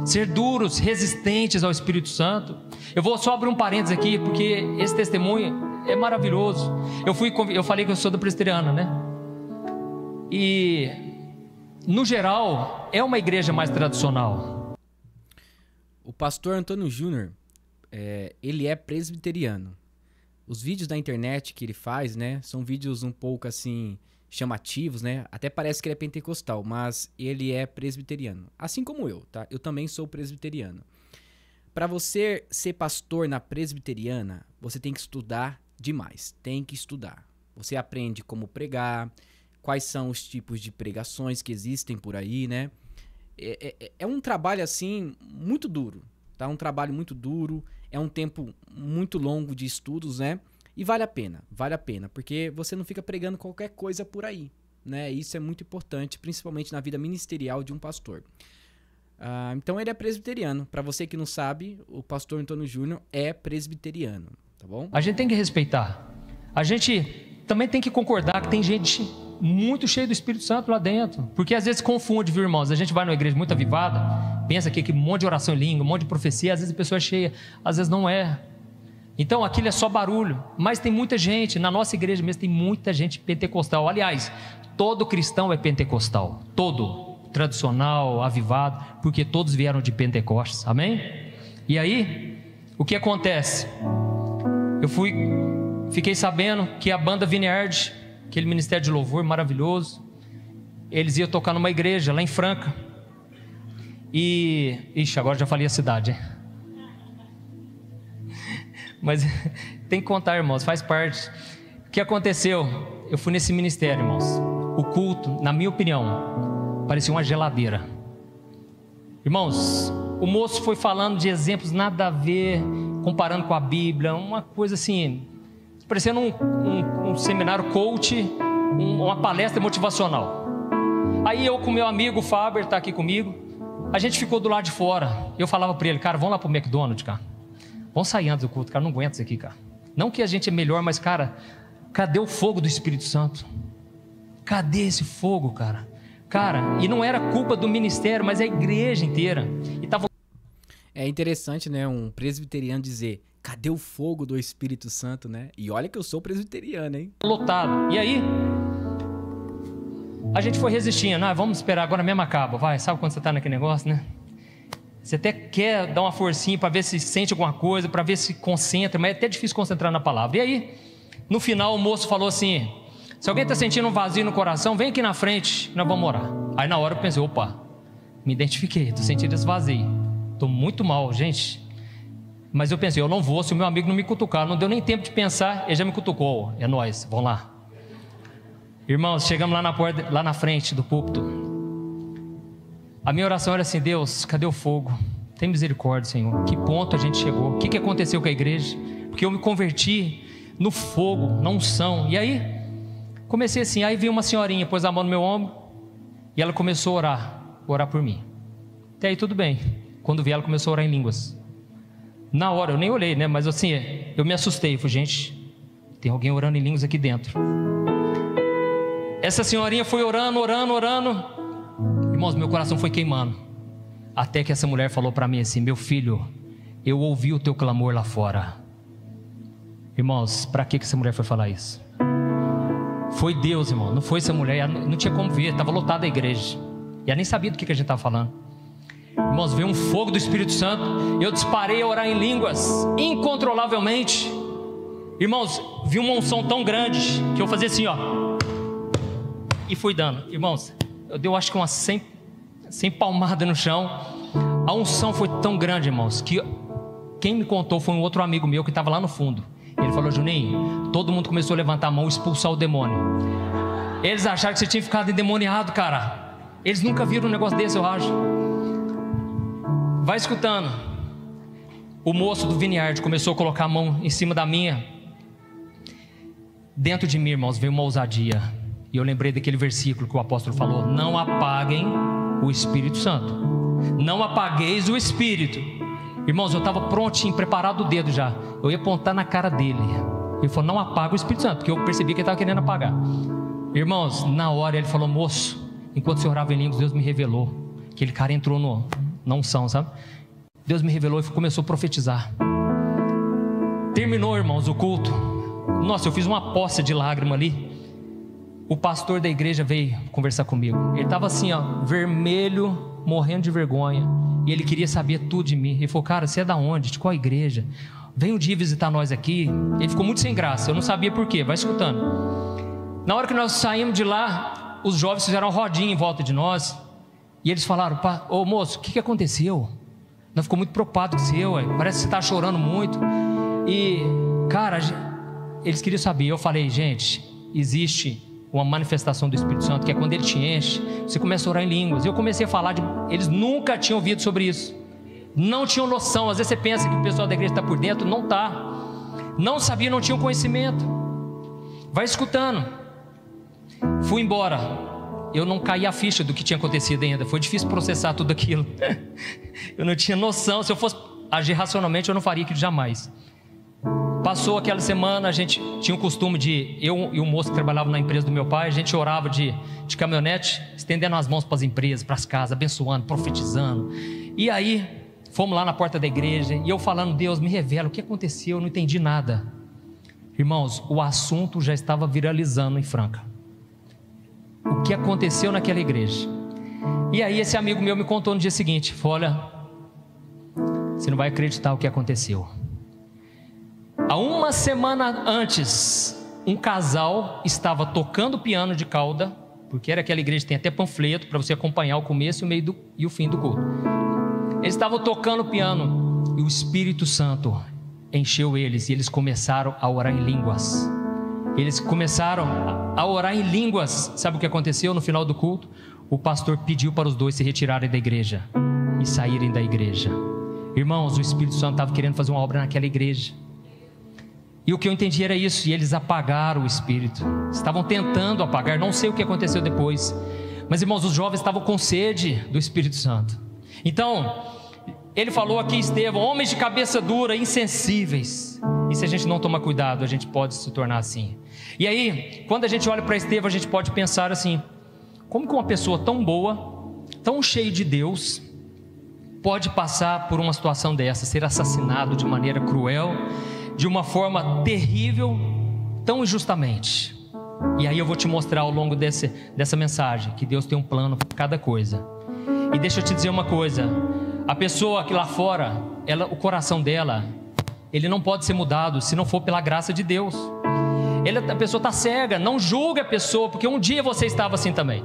ser duros, resistentes ao Espírito Santo. Eu vou só abrir um parênteses aqui, porque esse testemunho é maravilhoso. Eu falei que eu sou da presbiteriana, né? E no geral é uma igreja mais tradicional. O pastor Antônio Júnior, ele é presbiteriano. Os vídeos da internet que ele faz, né, são vídeos um pouco assim chamativos, né? Até parece que ele é pentecostal, mas ele é presbiteriano, assim como eu, tá? Eu também sou presbiteriano. Para você ser pastor na presbiteriana, você tem que estudar demais, tem que estudar. Você aprende como pregar, quais são os tipos de pregações que existem por aí, né? É um trabalho assim muito duro, tá? Um trabalho muito duro, é um tempo muito longo de estudos, né? E vale a pena, porque você não fica pregando qualquer coisa por aí, né? Isso é muito importante, principalmente na vida ministerial de um pastor. Então ele é presbiteriano. Para você que não sabe, o pastor Antônio Júnior é presbiteriano, tá bom? A gente tem que respeitar. A gente também tem que concordar que tem gente muito cheia do Espírito Santo lá dentro. Porque às vezes confunde, viu, irmãos? A gente vai numa igreja muito avivada, pensa que um monte de oração em língua, um monte de profecia, às vezes a pessoa é cheia, às vezes não é. Então aquilo é só barulho, mas tem muita gente, na nossa igreja mesmo tem muita gente pentecostal. Aliás, todo cristão é pentecostal, todo, tradicional, avivado, porque todos vieram de Pentecostes, amém? E aí, o que acontece? Fiquei sabendo que a banda Vineyard, aquele ministério de louvor maravilhoso, eles iam tocar numa igreja lá em Franca, e, agora já falei a cidade, hein? Mas tem que contar, irmãos, faz parte. O que aconteceu? Eu fui nesse ministério, irmãos. O culto, na minha opinião, parecia uma geladeira. Irmãos, o moço foi falando de exemplos nada a ver, comparando com a Bíblia, uma coisa assim, parecendo um seminário coach, uma palestra motivacional. Aí eu com meu amigo Faber, está aqui comigo, a gente ficou do lado de fora. Eu falava para ele: cara, vamos lá pro McDonald's, cara. Vamos sair antes do culto, cara, não aguento isso aqui, cara. Não que a gente é melhor, mas, cara, cadê o fogo do Espírito Santo? Cadê esse fogo, cara? Cara, e não era culpa do ministério, mas a igreja inteira. E tava... É interessante, né, um presbiteriano dizer: cadê o fogo do Espírito Santo, né? E olha que eu sou presbiteriano, hein? Lotado. E aí, a gente foi resistindo. Vamos esperar, agora mesmo acaba. Vai, sabe quando você tá naquele negócio, né? Você até quer dar uma forcinha para ver se sente alguma coisa, para ver se concentra, mas é até difícil concentrar na palavra. E aí, no final, o moço falou assim: se alguém está sentindo um vazio no coração, vem aqui na frente, nós vamos orar. Aí na hora eu pensei: opa, me identifiquei, estou sentindo esse vazio, estou muito mal, gente. Mas eu pensei: eu não vou se o meu amigo não me cutucar. Não deu nem tempo de pensar, ele já me cutucou. É nóis, vamos lá. Irmãos, chegamos lá na porta, lá na frente do púlpito. A minha oração era assim: Deus, cadê o fogo? Tem misericórdia, Senhor. Que ponto a gente chegou? O que aconteceu com a igreja? Porque eu me converti no fogo, na unção. E aí, comecei assim. Aí veio uma senhorinha, pôs a mão no meu ombro, e ela começou a orar por mim. Até aí tudo bem. Quando vi, ela começou a orar em línguas. Na hora, eu nem olhei, né? Mas assim, eu me assustei. Eu falei: gente, tem alguém orando em línguas aqui dentro. Essa senhorinha foi orando. Irmãos, meu coração foi queimando. Até que essa mulher falou para mim assim: meu filho, eu ouvi o teu clamor lá fora. Irmãos, para que essa mulher foi falar isso? Foi Deus, irmão, não foi essa mulher. Não tinha como ver, estava lotada a igreja. E eu nem sabia do que a gente estava falando. Irmãos, veio um fogo do Espírito Santo. Eu disparei a orar em línguas, incontrolavelmente. Irmãos, vi uma unção tão grande que eu fazia assim, ó, e fui dando. Irmãos, eu dei acho que umas 100 palmadas no chão. A unção foi tão grande, irmãos, que quem me contou foi um outro amigo meu que estava lá no fundo. Ele falou: Juninho, todo mundo começou a levantar a mão e expulsar o demônio. Eles acharam que você tinha ficado endemoniado, cara. Eles nunca viram um negócio desse, eu acho. Vai escutando. O moço do Vineyard começou a colocar a mão em cima da minha. Dentro de mim, irmãos, veio uma ousadia. E eu lembrei daquele versículo que o apóstolo falou: não apaguem o Espírito Santo. Não apagueis o Espírito. Irmãos, eu estava prontinho, preparado o dedo já. Eu ia apontar na cara dele. Ele falou: não apaga o Espírito Santo, porque eu percebi que ele estava querendo apagar. Irmãos, na hora ele falou: moço, enquanto você orava em línguas, Deus me revelou. Aquele cara entrou na unção, sabe? Deus me revelou e começou a profetizar. Terminou, irmãos, o culto. Nossa, eu fiz uma poça de lágrima ali. O pastor da igreja veio conversar comigo. Ele estava assim, ó, vermelho, morrendo de vergonha. E ele queria saber tudo de mim. Ele falou: cara, você é da onde? De qual igreja? Vem um dia visitar nós aqui. Ele ficou muito sem graça. Eu não sabia por quê. Vai escutando. Na hora que nós saímos de lá, os jovens fizeram uma rodinha em volta de nós. E eles falaram: ô moço, o que aconteceu? Nós ficamos muito preocupados com você, ué. Parece que você está chorando muito. E, cara, eles queriam saber. Eu falei: gente, existe uma manifestação do Espírito Santo, que é quando ele te enche, você começa a orar em línguas. E eu comecei a falar eles nunca tinham ouvido sobre isso, não tinham noção. Às vezes você pensa que o pessoal da igreja está por dentro, não está. Não sabia, não tinham conhecimento. Vai escutando. Fui embora. Eu não caí a ficha do que tinha acontecido ainda. Foi difícil processar tudo aquilo. Eu não tinha noção. Se eu fosse agir racionalmente, eu não faria aquilo jamais. Passou aquela semana, a gente tinha o costume de... Eu e o moço que trabalhava na empresa do meu pai, a gente orava de caminhonete, estendendo as mãos para as empresas, para as casas, abençoando, profetizando. E aí, fomos lá na porta da igreja, e eu falando: Deus, me revela o que aconteceu, eu não entendi nada. Irmãos, o assunto já estava viralizando em Franca. O que aconteceu naquela igreja. E aí esse amigo meu me contou no dia seguinte: falou: olha, você não vai acreditar o que aconteceu. Há uma semana antes, um casal estava tocando piano de cauda, porque era aquela igreja que tem até panfleto para você acompanhar o começo, o meio e o fim do culto. Eles estavam tocando piano e o Espírito Santo encheu eles, e eles começaram a orar em línguas. Eles começaram a orar em línguas. Sabe o que aconteceu no final do culto? O pastor pediu para os dois se retirarem da igreja e saírem da igreja. Irmãos, o Espírito Santo estava querendo fazer uma obra naquela igreja. E o que eu entendi era isso, e eles apagaram o Espírito. Estavam tentando apagar, não sei o que aconteceu depois. Mas, irmãos, os jovens estavam com sede do Espírito Santo. Então, ele falou aqui, Estevão: homens de cabeça dura, insensíveis. E se a gente não tomar cuidado, a gente pode se tornar assim. E aí, quando a gente olha para Estevão, a gente pode pensar assim: como que uma pessoa tão boa, tão cheia de Deus, pode passar por uma situação dessa, ser assassinado de maneira cruel, de uma forma terrível, tão injustamente? E aí eu vou te mostrar ao longo dessa mensagem que Deus tem um plano para cada coisa. E deixa eu te dizer uma coisa: a pessoa que lá fora, o coração dela, ele não pode ser mudado se não for pela graça de Deus. A pessoa está cega. Não julga a pessoa, porque um dia você estava assim também.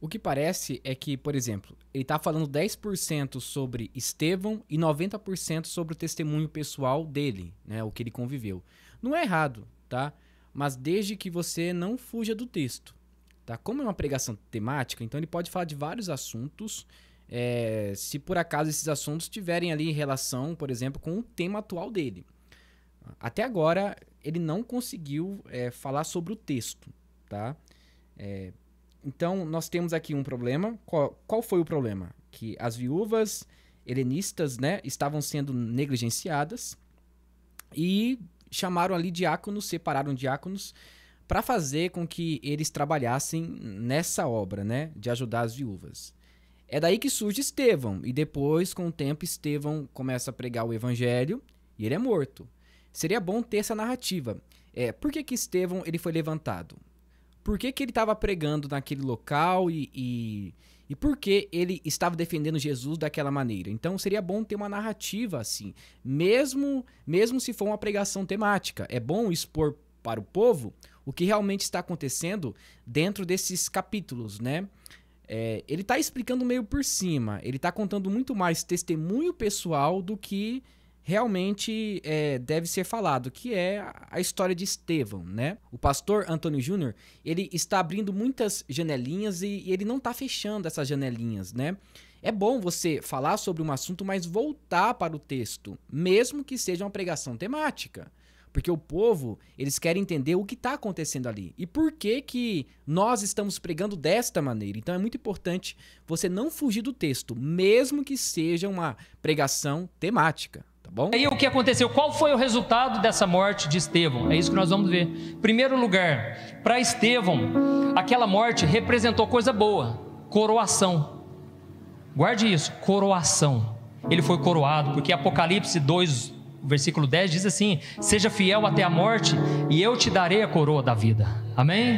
O que parece é que, por exemplo, ele está falando 10% sobre Estevão e 90% sobre o testemunho pessoal dele, né, o que ele conviveu. Não é errado, tá? Mas desde que você não fuja do texto, tá? Como é uma pregação temática, então ele pode falar de vários assuntos, se por acaso esses assuntos tiverem ali relação, por exemplo, com o tema atual dele. Até agora, ele não conseguiu falar sobre o texto, tá? Então, nós temos aqui um problema. Qual foi o problema? Que as viúvas helenistas, né, estavam sendo negligenciadas e chamaram ali diáconos, separaram diáconos para fazer com que eles trabalhassem nessa obra, né, de ajudar as viúvas. É daí que surge Estevão, e depois, com o tempo, Estevão começa a pregar o evangelho e ele é morto. Seria bom ter essa narrativa. Por que Estevão ele foi levantado? por que ele estava pregando naquele local e por que ele estava defendendo Jesus daquela maneira. Então seria bom ter uma narrativa assim, mesmo se for uma pregação temática. É bom expor para o povo o que realmente está acontecendo dentro desses capítulos, né? Ele está explicando meio por cima, ele está contando muito mais testemunho pessoal do que realmente deve ser falado, que é a história de Estevão, né? O pastor Antônio Júnior, ele está abrindo muitas janelinhas e ele não está fechando essas janelinhas, né? É bom você falar sobre um assunto, mas voltar para o texto, mesmo que seja uma pregação temática. Porque o povo, eles querem entender o que está acontecendo ali e por que nós estamos pregando desta maneira. Então é muito importante você não fugir do texto, mesmo que seja uma pregação temática. Tá bom? E aí o que aconteceu? Qual foi o resultado dessa morte de Estevão? É isso que nós vamos ver. Em primeiro lugar, para Estevão, aquela morte representou coisa boa, coroação. Guarde isso, coroação. Ele foi coroado, porque Apocalipse 2, versículo 10 diz assim: seja fiel até a morte e eu te darei a coroa da vida. Amém?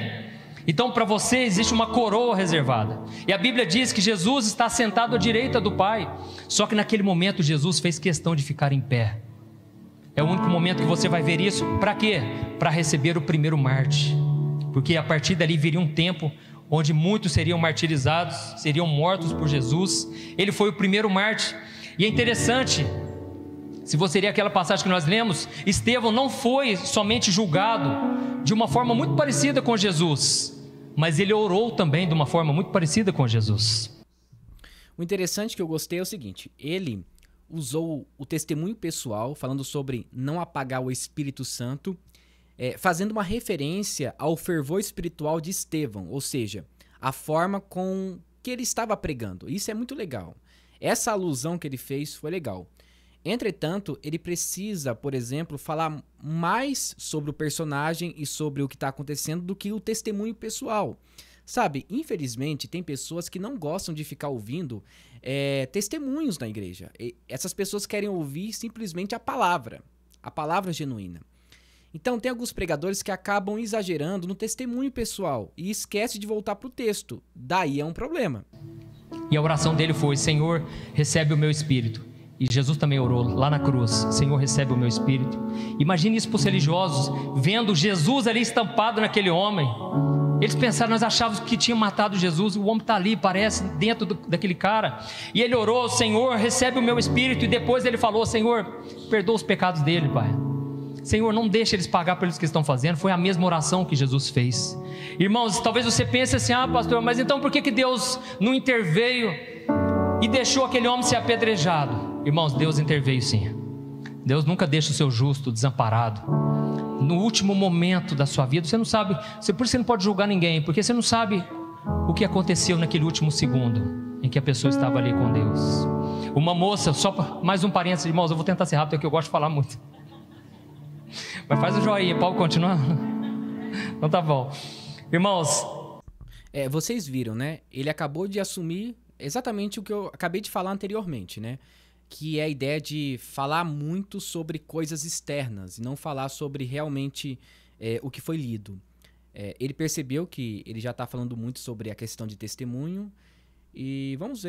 Então para você existe uma coroa reservada. E a Bíblia diz que Jesus está sentado à direita do Pai. Só que naquele momento Jesus fez questão de ficar em pé. É o único momento que você vai ver isso. Para quê? Para receber o primeiro Marte. Porque a partir dali viria um tempo onde muitos seriam martirizados, seriam mortos por Jesus. Ele foi o primeiro Marte. E é interessante, se você ler aquela passagem que nós lemos, Estevão não foi somente julgado de uma forma muito parecida com Jesus, mas ele orou também de uma forma muito parecida com Jesus. O interessante que eu gostei é o seguinte: ele usou o testemunho pessoal, falando sobre não apagar o Espírito Santo, fazendo uma referência ao fervor espiritual de Estevão, ou seja, a forma com que ele estava pregando. Isso é muito legal. Essa alusão que ele fez foi legal. Entretanto, ele precisa, por exemplo, falar mais sobre o personagem e sobre o que está acontecendo do que o testemunho pessoal. Sabe, infelizmente, tem pessoas que não gostam de ficar ouvindo testemunhos na igreja. Essas pessoas querem ouvir simplesmente a palavra genuína. Então, tem alguns pregadores que acabam exagerando no testemunho pessoal e esquecem de voltar para o texto. Daí é um problema. E a oração dele foi: Senhor, recebe o meu espírito. E Jesus também orou lá na cruz: Senhor, recebe o meu espírito. Imagine isso para os religiosos, vendo Jesus ali estampado naquele homem. Eles pensaram: nós achávamos que tinha matado Jesus, o homem está ali, parece, dentro daquele cara. E ele orou: Senhor, recebe o meu espírito. E depois ele falou: Senhor, perdoa os pecados dele, Pai. Senhor, não deixa eles pagar pelos que estão fazendo. Foi a mesma oração que Jesus fez. Irmãos, talvez você pense assim: ah, pastor, mas então por que Deus não interveio e deixou aquele homem ser apedrejado? Irmãos, Deus interveio sim. Deus nunca deixa o seu justo desamparado. No último momento da sua vida, você não sabe, por isso você não pode julgar ninguém, porque você não sabe o que aconteceu naquele último segundo em que a pessoa estava ali com Deus. Uma moça, só mais um parênteses, irmãos, eu vou tentar ser rápido, porque eu gosto de falar muito. Mas faz o joinha, Paulo, continua. Então tá bom. Irmãos, vocês viram, né? Ele acabou de assumir exatamente o que eu acabei de falar anteriormente, né? Que é a ideia de falar muito sobre coisas externas e não falar sobre realmente o que foi lido. Ele percebeu que ele já está falando muito sobre a questão de testemunho e vamos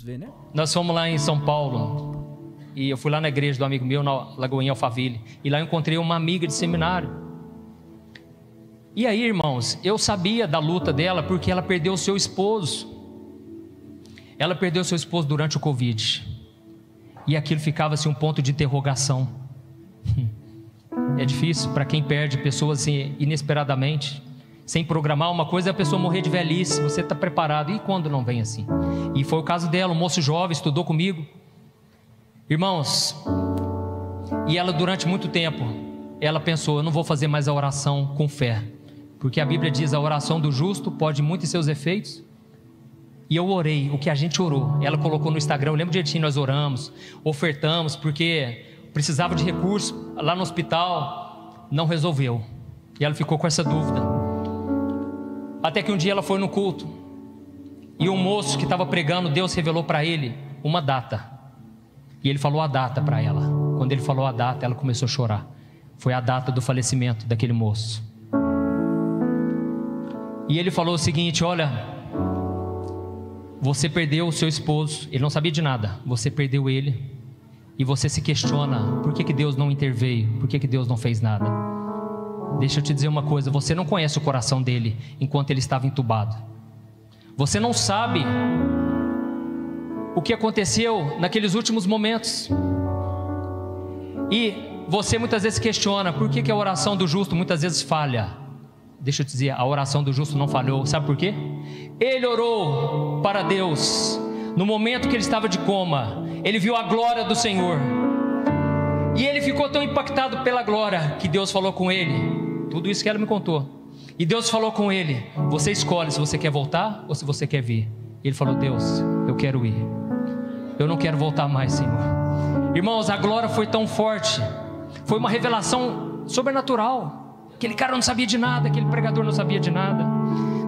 ver, né? Nós fomos lá em São Paulo e eu fui lá na igreja do amigo meu, na Lagoinha Alphaville, e lá eu encontrei uma amiga de seminário. E aí, irmãos, eu sabia da luta dela porque ela perdeu o seu esposo. Ela perdeu o seu esposo durante o Covid. E aquilo ficava assim um ponto de interrogação. É difícil para quem perde pessoas assim, inesperadamente, sem programar. Uma coisa é a pessoa morrer de velhice, você está preparado, e quando não vem assim? E foi o caso dela, um moço jovem, estudou comigo. Irmãos, e ela durante muito tempo, ela pensou: eu não vou fazer mais a oração com fé, porque a Bíblia diz: a oração do justo pode muito em seus efeitos. E eu orei, o que a gente orou. Ela colocou no Instagram, eu lembro direitinho, nós oramos, ofertamos, porque precisava de recurso lá no hospital, não resolveu. E ela ficou com essa dúvida. Até que um dia ela foi no culto, e um moço que estava pregando, Deus revelou para ele uma data. E ele falou a data para ela. Quando ele falou a data, ela começou a chorar. Foi a data do falecimento daquele moço. E ele falou o seguinte: olha, você perdeu o seu esposo, ele não sabia de nada, você perdeu ele, e você se questiona, por que Deus não interveio, por que Deus não fez nada? Deixa eu te dizer uma coisa, você não conhece o coração dele enquanto ele estava entubado, você não sabe o que aconteceu naqueles últimos momentos, e você muitas vezes questiona, por que a oração do justo muitas vezes falha? Deixa eu te dizer, a oração do justo não falhou, sabe por quê? Ele orou para Deus, no momento que ele estava de coma, ele viu a glória do Senhor, e ele ficou tão impactado pela glória, que Deus falou com ele, tudo isso que ela me contou, e Deus falou com ele: você escolhe se você quer voltar, ou se você quer vir. Ele falou: Deus, eu quero ir, eu não quero voltar mais, Senhor. Irmãos, a glória foi tão forte, foi uma revelação sobrenatural, aquele cara não sabia de nada, aquele pregador não sabia de nada.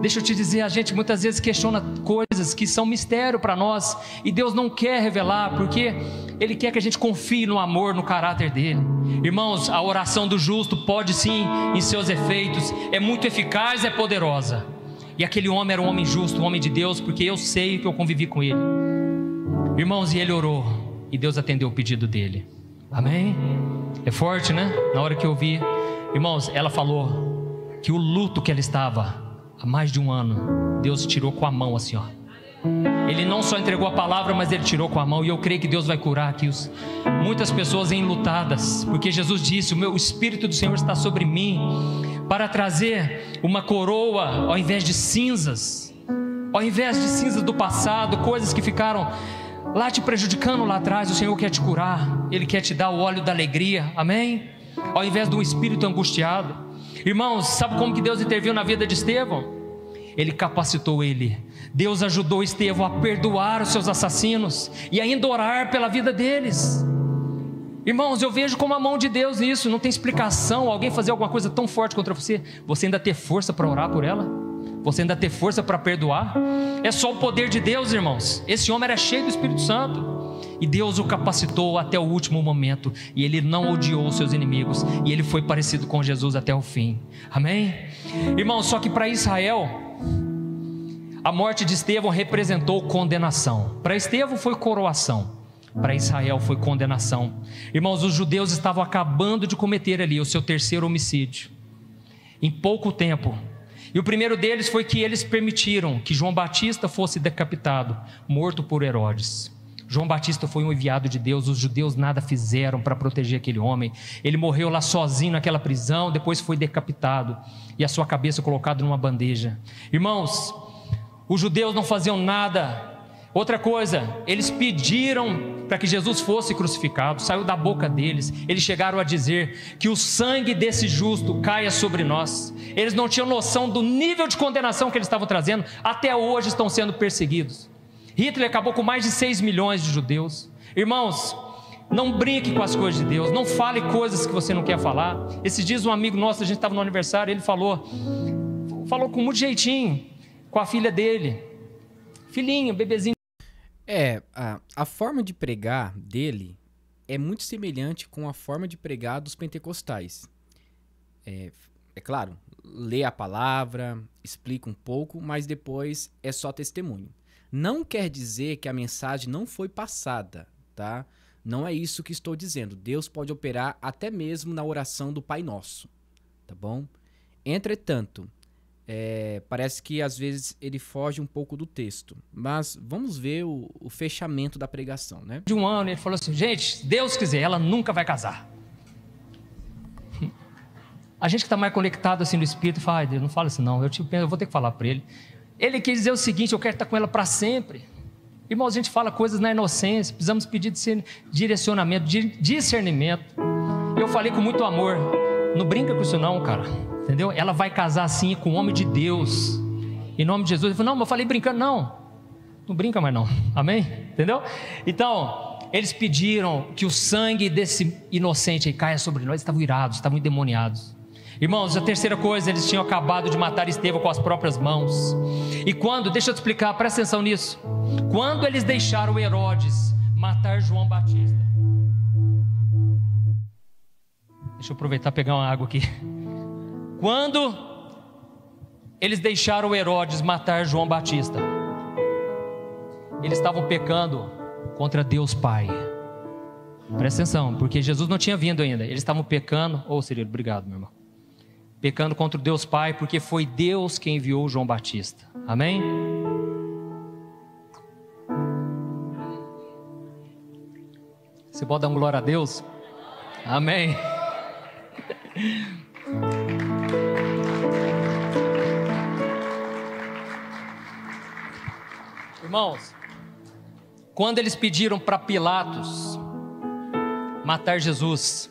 Deixa eu te dizer, a gente muitas vezes questiona coisas que são mistério para nós, e Deus não quer revelar, porque Ele quer que a gente confie no amor, no caráter dEle. Irmãos, a oração do justo pode sim, em seus efeitos, é muito eficaz, é poderosa. E aquele homem era um homem justo, um homem de Deus, porque eu sei que eu convivi com ele. Irmãos, e ele orou, e Deus atendeu o pedido dele. Amém? É forte, né? Na hora que eu vi, irmãos, ela falou que o luto que ela estava há mais de um ano, Deus tirou com a mão assim, ó. Ele não só entregou a palavra, mas Ele tirou com a mão. E eu creio que Deus vai curar aqui muitas pessoas enlutadas, porque Jesus disse: o Espírito do Senhor está sobre mim, para trazer uma coroa ao invés de cinzas, do passado, coisas que ficaram lá te prejudicando lá atrás. O Senhor quer te curar, Ele quer te dar o óleo da alegria, amém? Ao invés de um espírito angustiado. Irmãos, sabe como que Deus interviu na vida de Estevão? Ele capacitou ele. Deus ajudou Estevão a perdoar os seus assassinos e ainda orar pela vida deles. Irmãos, eu vejo como a mão de Deus nisso. Não tem explicação alguém fazer alguma coisa tão forte contra você, você ainda ter força para orar por ela, você ainda ter força para perdoar. É só o poder de Deus, irmãos. Esse homem era cheio do Espírito Santo, e Deus o capacitou até o último momento, e ele não odiou os seus inimigos, e ele foi parecido com Jesus até o fim, amém? Irmãos, só que para Israel, a morte de Estevão representou condenação. Para Estevão foi coroação, para Israel foi condenação. Irmãos, os judeus estavam acabando de cometer ali o seu terceiro homicídio, em pouco tempo. E o primeiro deles foi que eles permitiram que João Batista fosse decapitado, morto por Herodes. João Batista foi um enviado de Deus, os judeus nada fizeram para proteger aquele homem. Ele morreu lá sozinho naquela prisão, depois foi decapitado e a sua cabeça colocada numa bandeja. Irmãos, os judeus não faziam nada. Outra coisa, eles pediram para que Jesus fosse crucificado, saiu da boca deles. Eles chegaram a dizer que o sangue desse justo caia sobre nós. Eles não tinham noção do nível de condenação que eles estavam trazendo. Até hoje estão sendo perseguidos. Hitler acabou com mais de 6 milhões de judeus. Irmãos, não brinque com as coisas de Deus, não fale coisas que você não quer falar. Esses dias um amigo nosso, a gente estava no aniversário, ele falou com muito jeitinho com a filha dele, filhinho, bebezinho. A forma de pregar dele é muito semelhante com a forma de pregar dos pentecostais. É claro, lê a palavra, explica um pouco, mas depois é só testemunho. Não quer dizer que a mensagem não foi passada, tá? Não é isso que estou dizendo. Deus pode operar até mesmo na oração do Pai Nosso, tá bom? Entretanto, parece que às vezes ele foge um pouco do texto, mas vamos ver o fechamento da pregação, né? De um ano ele falou assim: gente, se Deus quiser, ela nunca vai casar. A gente que está mais conectado assim no Espírito fala: ai, Deus, não fala assim não, eu vou ter que falar para ele. Ele quis dizer o seguinte: eu quero estar com ela para sempre. Irmãos, a gente fala coisas na inocência, precisamos pedir direcionamento, discernimento. Eu falei com muito amor: não brinca com isso não, cara, entendeu? Ela vai casar assim com o homem de Deus, em nome de Jesus. Ele falou: não, mas eu falei brincando. Não brinca mais não, amém? Entendeu? Então, eles pediram que o sangue desse inocente aí caia sobre nós. Eles estavam irados, estavam endemoniados. Irmãos, a terceira coisa, eles tinham acabado de matar Estevão com as próprias mãos. E deixa eu te explicar, presta atenção nisso. Quando eles deixaram Herodes matar João Batista, deixa eu aproveitar e pegar uma água aqui. Quando eles deixaram Herodes matar João Batista. Eles estavam pecando contra Deus Pai. Presta atenção, porque Jesus não tinha vindo ainda. Eles estavam pecando, Cirilo, obrigado, meu irmão. Pecando contra Deus Pai, porque foi Deus quem enviou João Batista. Amém? Você pode dar uma glória a Deus? Amém. Irmãos, quando eles pediram para Pilatos matar Jesus,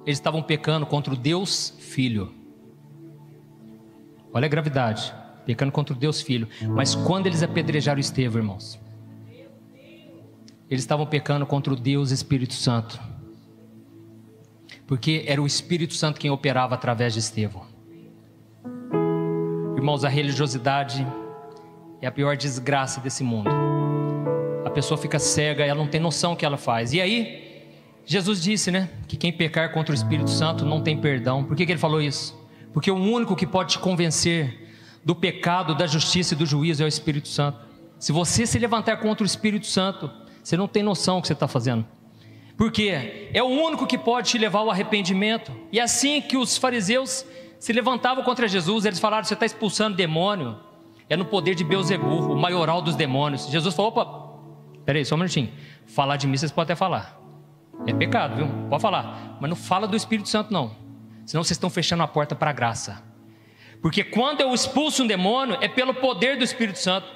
eles estavam pecando contra o Deus Filho. Olha a gravidade, pecando contra o Deus Filho. Mas quando eles apedrejaram Estevão, irmãos, eles estavam pecando contra o Deus Espírito Santo, porque era o Espírito Santo quem operava através de Estevão. Irmãos, a religiosidade é a pior desgraça desse mundo. A pessoa fica cega, ela não tem noção do que ela faz. E aí, Jesus disse, né, que quem pecar contra o Espírito Santo não tem perdão. Por que ele falou isso? Porque o único que pode te convencer do pecado, da justiça e do juízo é o Espírito Santo. Se você se levantar contra o Espírito Santo, você não tem noção do que você está fazendo. Porque é o único que pode te levar ao arrependimento. E assim que os fariseus se levantavam contra Jesus, eles falaram: você está expulsando demônio, é no poder de Beelzebul, o maioral dos demônios. Jesus falou: opa, peraí, só um minutinho, falar de mim vocês podem até falar, é pecado, viu? Pode falar, mas não fala do Espírito Santo não, senão vocês estão fechando a porta para a graça. Porque quando eu expulso um demônio, é pelo poder do Espírito Santo.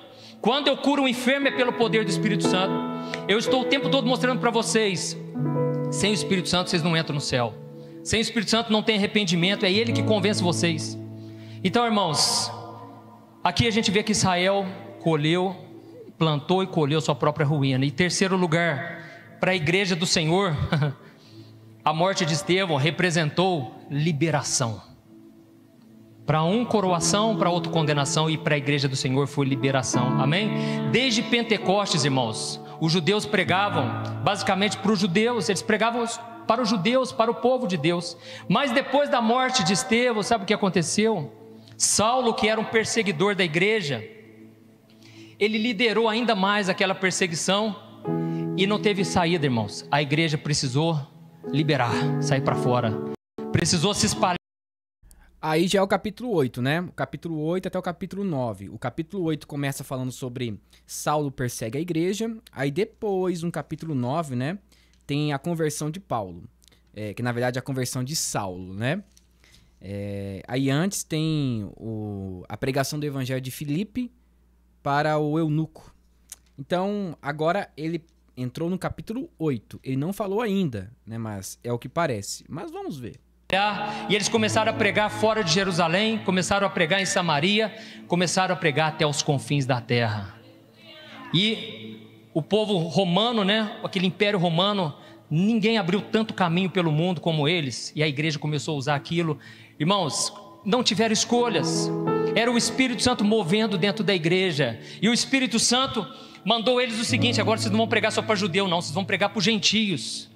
Quando eu curo um enfermo, é pelo poder do Espírito Santo. Eu estou o tempo todo mostrando para vocês, sem o Espírito Santo vocês não entram no céu. Sem o Espírito Santo não tem arrependimento, é Ele que convence vocês. Então, irmãos, aqui a gente vê que Israel colheu, plantou e colheu sua própria ruína. E terceiro lugar, para a igreja do Senhor, a morte de Estevão representou liberação. Para um, coroação, para outro, condenação, e para a igreja do Senhor foi liberação. Amém? Desde Pentecostes, irmãos, os judeus pregavam basicamente para os judeus, eles pregavam para os judeus, para o povo de Deus. Mas depois da morte de Estevão, sabe o que aconteceu? Saulo, que era um perseguidor da igreja, ele liderou ainda mais aquela perseguição e não teve saída, irmãos. A igreja precisou liberar, sair para fora, precisou se espalhar. Aí já é o capítulo 8, né? O capítulo 8 até o capítulo 9. O capítulo 8 começa falando sobre Saulo persegue a igreja. Aí depois, no capítulo 9, né? Tem a conversão de Paulo. Que na verdade é a conversão de Saulo, né? Aí antes tem a pregação do evangelho de Filipe para o eunuco. Então, agora ele entrou no capítulo 8. Ele não falou ainda, né? Mas é o que parece. Mas vamos ver. E eles começaram a pregar fora de Jerusalém, começaram a pregar em Samaria, começaram a pregar até os confins da terra. E o povo romano, né, aquele império romano, ninguém abriu tanto caminho pelo mundo como eles, e a igreja começou a usar aquilo. Irmãos, não tiveram escolhas, era o Espírito Santo movendo dentro da igreja, e o Espírito Santo mandou eles o seguinte: agora vocês não vão pregar só para judeu não, vocês vão pregar para os gentios.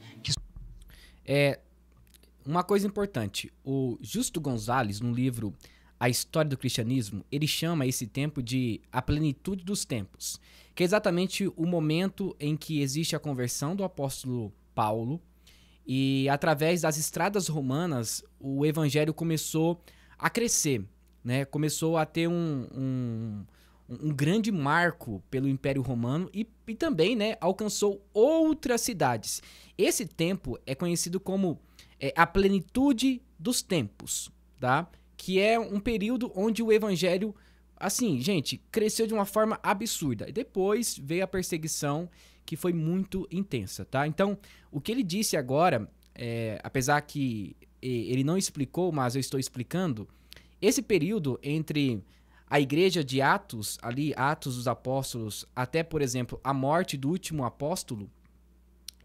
Uma coisa importante, o Justo Gonzalez, no livro A História do Cristianismo, ele chama esse tempo de a plenitude dos tempos, que é exatamente o momento em que existe a conversão do apóstolo Paulo, e através das estradas romanas, o evangelho começou a crescer, né? Começou a ter um grande marco pelo Império Romano e também, né, alcançou outras cidades. Esse tempo é conhecido como a plenitude dos tempos, tá? Que é um período onde o evangelho, assim, gente, cresceu de uma forma absurda. E depois veio a perseguição, que foi muito intensa, tá? Então, o que ele disse agora, apesar que ele não explicou, mas eu estou explicando, esse período entre a igreja de Atos, ali, Atos dos Apóstolos, até, por exemplo, a morte do último apóstolo,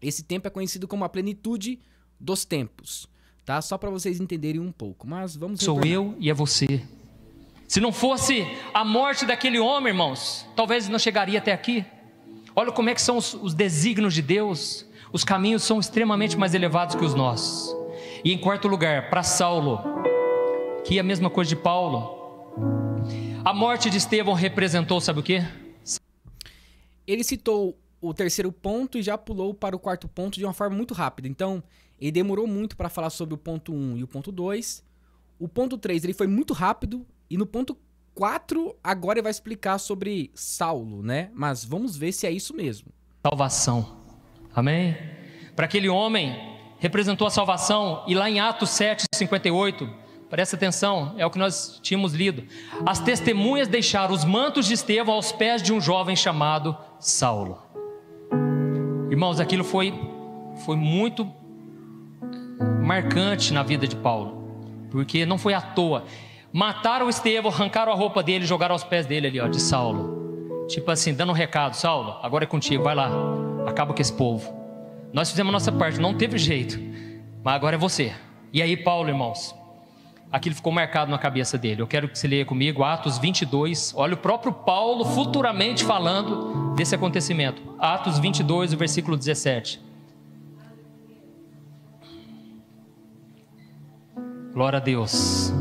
esse tempo é conhecido como a plenitude dos tempos, tá? Só para vocês entenderem um pouco, mas vamos retornar. Sou eu e é você. Se não fosse a morte daquele homem, irmãos, talvez não chegaria até aqui. Olha como é que são os desígnios de Deus. Os caminhos são extremamente mais elevados que os nossos. E em quarto lugar, para Saulo, que é a mesma coisa de Paulo, A morte de Estevão representou, sabe o quê? Ele citou o terceiro ponto e já pulou para o quarto ponto de uma forma muito rápida. Então, ele demorou muito para falar sobre o ponto 1 e o ponto 2. O ponto 3 ele foi muito rápido. E no ponto 4, agora ele vai explicar sobre Saulo, né? Mas vamos ver se é isso mesmo. Salvação. Amém? Para aquele homem, representou a salvação. E lá em Atos 7:58, presta atenção, é o que nós tínhamos lido. As testemunhas deixaram os mantos de Estevão aos pés de um jovem chamado Saulo. Irmãos, aquilo foi muito marcante na vida de Paulo, porque não foi à toa. Mataram o Estevão, arrancaram a roupa dele e jogaram aos pés dele ali, ó, de Saulo. Tipo assim, dando um recado: Saulo, agora é contigo, vai lá, acaba com esse povo. Nós fizemos a nossa parte, não teve jeito, mas agora é você. E aí Paulo, irmãos, aquilo ficou marcado na cabeça dele. Eu quero que você leia comigo Atos 22. Olha o próprio Paulo futuramente falando desse acontecimento. Atos 22, o versículo 17. Glória a Deus.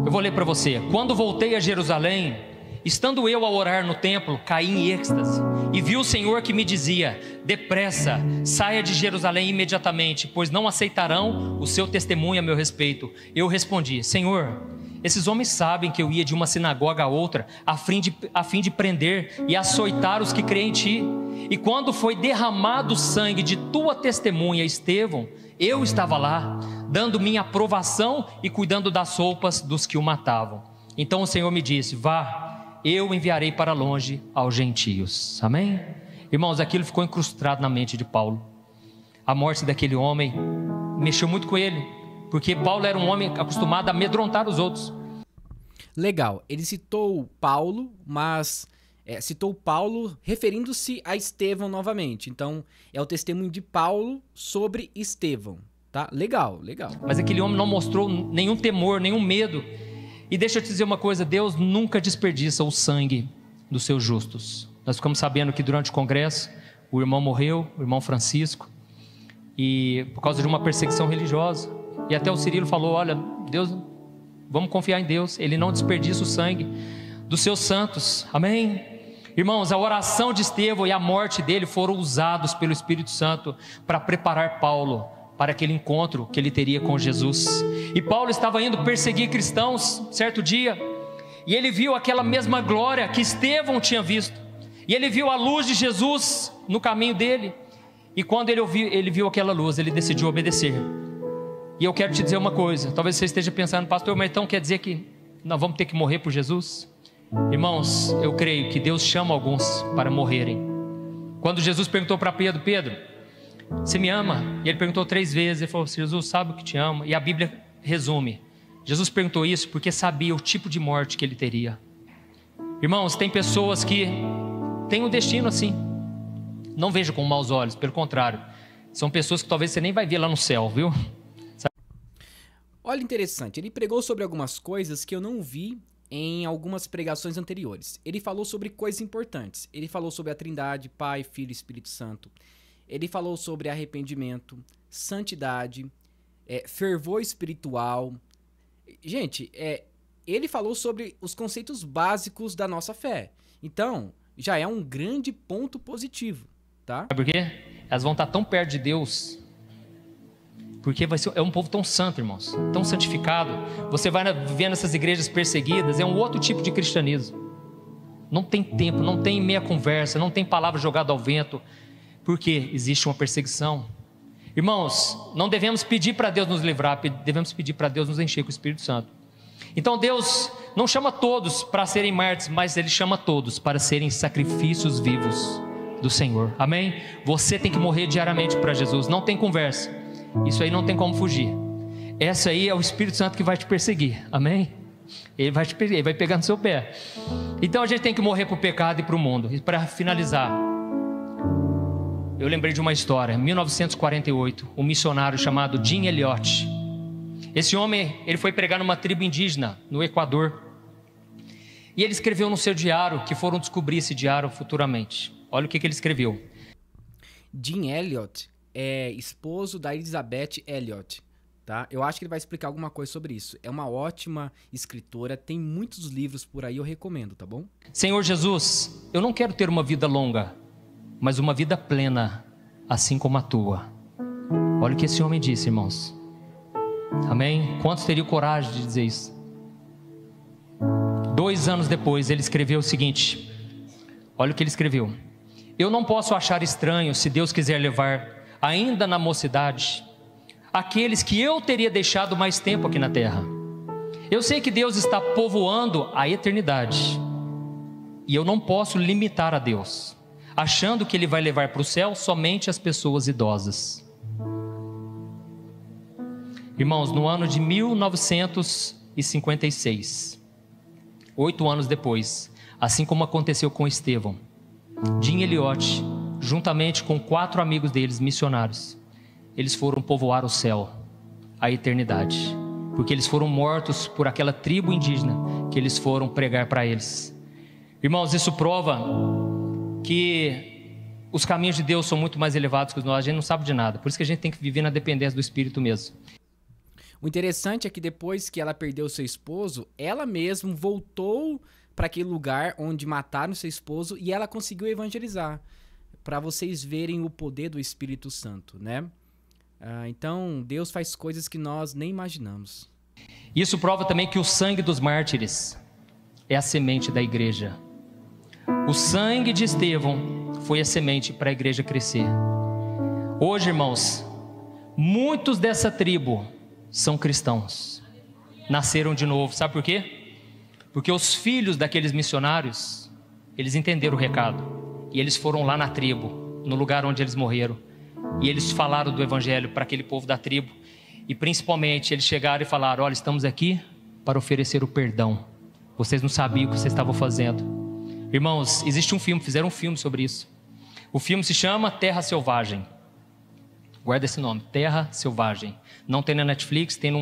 Eu vou ler para você. Quando voltei a Jerusalém, estando eu a orar no templo, caí em êxtase e vi o Senhor que me dizia: depressa, saia de Jerusalém imediatamente, pois não aceitarão o seu testemunho a meu respeito. Eu respondi: Senhor, esses homens sabem que eu ia de uma sinagoga a outra a fim de prender e açoitar os que creem em ti. E quando foi derramado o sangue de tua testemunha, Estevão, eu estava lá, dando minha aprovação e cuidando das roupas dos que o matavam. Então o Senhor me disse: vá, eu enviarei para longe aos gentios. Amém? Irmãos, aquilo ficou incrustado na mente de Paulo. A morte daquele homem mexeu muito com ele, porque Paulo era um homem acostumado a amedrontar os outros. Legal, ele citou Paulo, mas citou Paulo referindo-se a Estevão novamente. Então, é o testemunho de Paulo sobre Estevão, tá? Legal, legal. Mas aquele homem não mostrou nenhum temor, nenhum medo. E deixa eu te dizer uma coisa: Deus nunca desperdiça o sangue dos seus justos. Nós ficamos sabendo que durante o congresso o irmão morreu, o irmão Francisco, e por causa de uma perseguição religiosa. E até o Cirilo falou: olha, Deus, vamos confiar em Deus, Ele não desperdiça o sangue dos seus santos. Amém? Irmãos, a oração de Estevão e a morte dele foram usados pelo Espírito Santo para preparar Paulo para aquele encontro que ele teria com Jesus. E Paulo estava indo perseguir cristãos certo dia, e ele viu aquela mesma glória que Estevão tinha visto, e ele viu a luz de Jesus no caminho dele. E quando ele viu aquela luz, ele decidiu obedecer. E eu quero te dizer uma coisa: talvez você esteja pensando: pastor, mas então quer dizer que nós vamos ter que morrer por Jesus? Irmãos, eu creio que Deus chama alguns para morrerem. Quando Jesus perguntou para Pedro: Pedro, você me ama? E ele perguntou 3 vezes. Ele falou: Jesus sabe que te amo. E a Bíblia resume: Jesus perguntou isso porque sabia o tipo de morte que ele teria. Irmãos, tem pessoas que têm um destino assim. Não vejo com maus olhos, pelo contrário, são pessoas que talvez você nem vai ver lá no céu, viu? Olha, interessante, ele pregou sobre algumas coisas que eu não vi em algumas pregações anteriores. Ele falou sobre coisas importantes. Ele falou sobre a Trindade, Pai, Filho e Espírito Santo. Ele falou sobre arrependimento, santidade, fervor espiritual. Gente, ele falou sobre os conceitos básicos da nossa fé. Então, já é um grande ponto positivo, tá? Sabe por quê? Elas vão estar tão perto de Deus, porque é um povo tão santo, irmãos, tão santificado. Você vai vendo essas igrejas perseguidas, é um outro tipo de cristianismo. Não tem tempo, não tem meia conversa, não tem palavra jogada ao vento, porque existe uma perseguição. Irmãos, não devemos pedir para Deus nos livrar, devemos pedir para Deus nos encher com o Espírito Santo. Então Deus não chama todos para serem mártires, mas Ele chama todos para serem sacrifícios vivos do Senhor. Amém? Você tem que morrer diariamente para Jesus, não tem conversa. Isso aí não tem como fugir. Essa aí é o Espírito Santo que vai te perseguir. Amém? Ele vai pegar no seu pé. Então a gente tem que morrer para o pecado e para o mundo. E para finalizar, eu lembrei de uma história. Em 1948, um missionário chamado Jim Elliot. Esse homem, ele foi pregar numa tribo indígena no Equador. E ele escreveu no seu diário, que foram descobrir esse diário futuramente. Olha o que ele escreveu. Jim Elliot é esposo da Elizabeth Elliot, tá? Eu acho que ele vai explicar alguma coisa sobre isso. É uma ótima escritora, tem muitos livros por aí, eu recomendo, tá bom? Senhor Jesus, eu não quero ter uma vida longa, mas uma vida plena, assim como a tua. Olha o que esse homem disse, irmãos. Amém? Quantos teriam coragem de dizer isso? 2 anos depois, ele escreveu o seguinte. Olha o que ele escreveu. Eu não posso achar estranho, se Deus quiser levar, ainda na mocidade, aqueles que eu teria deixado mais tempo aqui na terra. Eu sei que Deus está povoando a eternidade, e eu não posso limitar a Deus, achando que Ele vai levar para o céu somente as pessoas idosas. Irmãos, no ano de 1956, 8 anos depois, assim como aconteceu com Estevão, Jim Elliot, juntamente com 4 amigos deles, missionários, eles foram povoar o céu, a eternidade, porque eles foram mortos por aquela tribo indígena que eles foram pregar para eles. Irmãos, isso prova que os caminhos de Deus são muito mais elevados que os nossos. A gente não sabe de nada, por isso que a gente tem que viver na dependência do Espírito mesmo. O interessante é que depois que ela perdeu seu esposo, ela mesma voltou para aquele lugar onde mataram seu esposo e ela conseguiu evangelizar, para vocês verem o poder do Espírito Santo, né? Então, Deus faz coisas que nós nem imaginamos. Isso prova também que o sangue dos mártires é a semente da igreja. O sangue de Estevão foi a semente para a igreja crescer. Hoje, irmãos, muitos dessa tribo são cristãos, nasceram de novo. Sabe por quê? Porque os filhos daqueles missionários, eles entenderam o recado, e eles foram lá na tribo, no lugar onde eles morreram, e eles falaram do evangelho para aquele povo da tribo, e principalmente eles chegaram e falaram: olha, estamos aqui para oferecer o perdão, vocês não sabiam o que vocês estavam fazendo. Irmãos, existe um filme, fizeram um filme sobre isso. O filme se chama Terra Selvagem. Guarda esse nome, Terra Selvagem. Não tem na Netflix, tem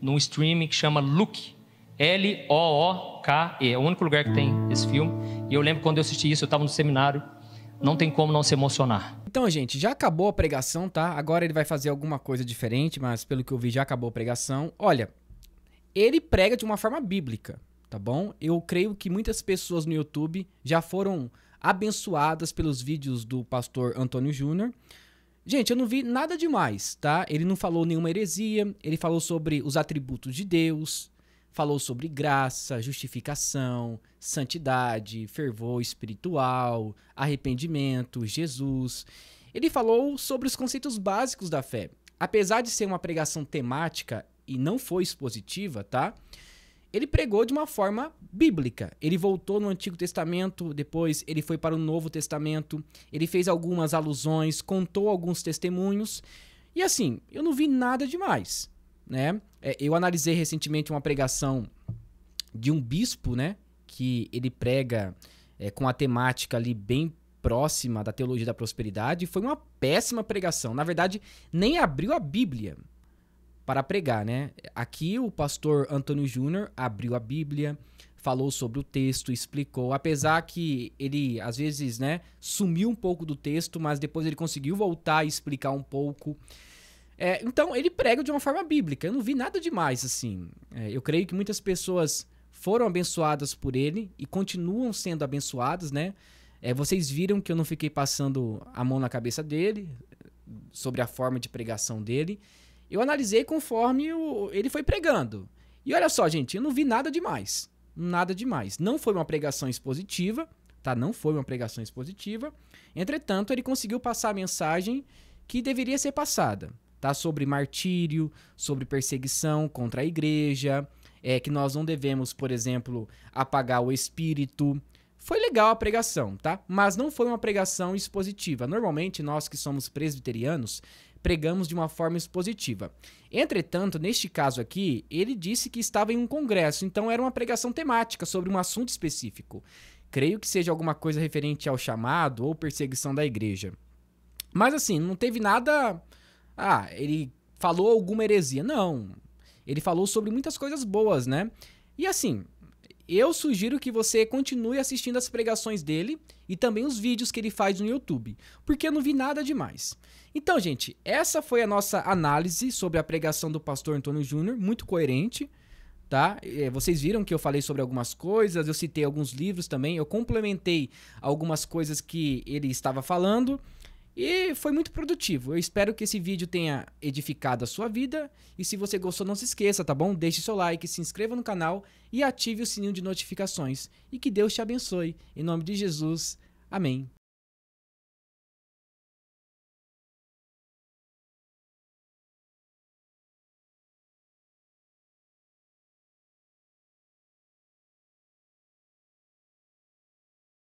num streaming que chama Look, L-O-O-K-E. É o único lugar que tem esse filme. E eu lembro quando eu assisti isso, eu estava no seminário. Não tem como não se emocionar. Então, gente, já acabou a pregação, tá? Agora ele vai fazer alguma coisa diferente, mas pelo que eu vi já acabou a pregação. Olha, ele prega de uma forma bíblica, tá bom? Eu creio que muitas pessoas no YouTube já foram abençoadas pelos vídeos do pastor Antônio Júnior. Gente, eu não vi nada demais, tá? Ele não falou nenhuma heresia, ele falou sobre os atributos de Deus, falou sobre graça, justificação, santidade, fervor espiritual, arrependimento, Jesus. Ele falou sobre os conceitos básicos da fé. Apesar de ser uma pregação temática e não foi expositiva, tá? Ele pregou de uma forma bíblica. Ele voltou no Antigo Testamento, depois ele foi para o Novo Testamento, ele fez algumas alusões, contou alguns testemunhos. E assim, eu não vi nada demais, né? Eu analisei recentemente uma pregação de um bispo, né? Que ele prega com a temática ali bem próxima da teologia da prosperidade. Foi uma péssima pregação. Na verdade, nem abriu a Bíblia para pregar, né? Aqui o pastor Antônio Júnior abriu a Bíblia, falou sobre o texto, explicou, apesar que ele às vezes, né, sumiu um pouco do texto, mas depois ele conseguiu voltar e explicar um pouco. Então ele prega de uma forma bíblica. Eu não vi nada demais assim. Eu creio que muitas pessoas foram abençoadas por ele e continuam sendo abençoadas, né? Vocês viram que eu não fiquei passando a mão na cabeça dele sobre a forma de pregação dele. Eu analisei conforme ele foi pregando. E olha só, gente, eu não vi nada demais. Nada demais. Não foi uma pregação expositiva, tá? Não foi uma pregação expositiva. Entretanto, ele conseguiu passar a mensagem que deveria ser passada, tá? Sobre martírio, sobre perseguição contra a igreja, que nós não devemos, por exemplo, apagar o espírito. Foi legal a pregação, tá? Mas não foi uma pregação expositiva. Normalmente, nós que somos presbiterianos, pregamos de uma forma expositiva. Entretanto, neste caso aqui, ele disse que estava em um congresso, então era uma pregação temática sobre um assunto específico. Creio que seja alguma coisa referente ao chamado ou perseguição da igreja. Mas assim, não teve nada... ele falou alguma heresia. Não. Ele falou sobre muitas coisas boas, né? E assim, eu sugiro que você continue assistindo as pregações dele e também os vídeos que ele faz no YouTube, porque eu não vi nada demais. Então, gente, essa foi a nossa análise sobre a pregação do pastor Antônio Júnior, muito coerente, tá? Vocês viram que eu falei sobre algumas coisas, eu citei alguns livros também, eu complementei algumas coisas que ele estava falando e foi muito produtivo. Eu espero que esse vídeo tenha edificado a sua vida e se você gostou, não se esqueça, tá bom? Deixe seu like, se inscreva no canal e ative o sininho de notificações. E que Deus te abençoe. Em nome de Jesus, amém.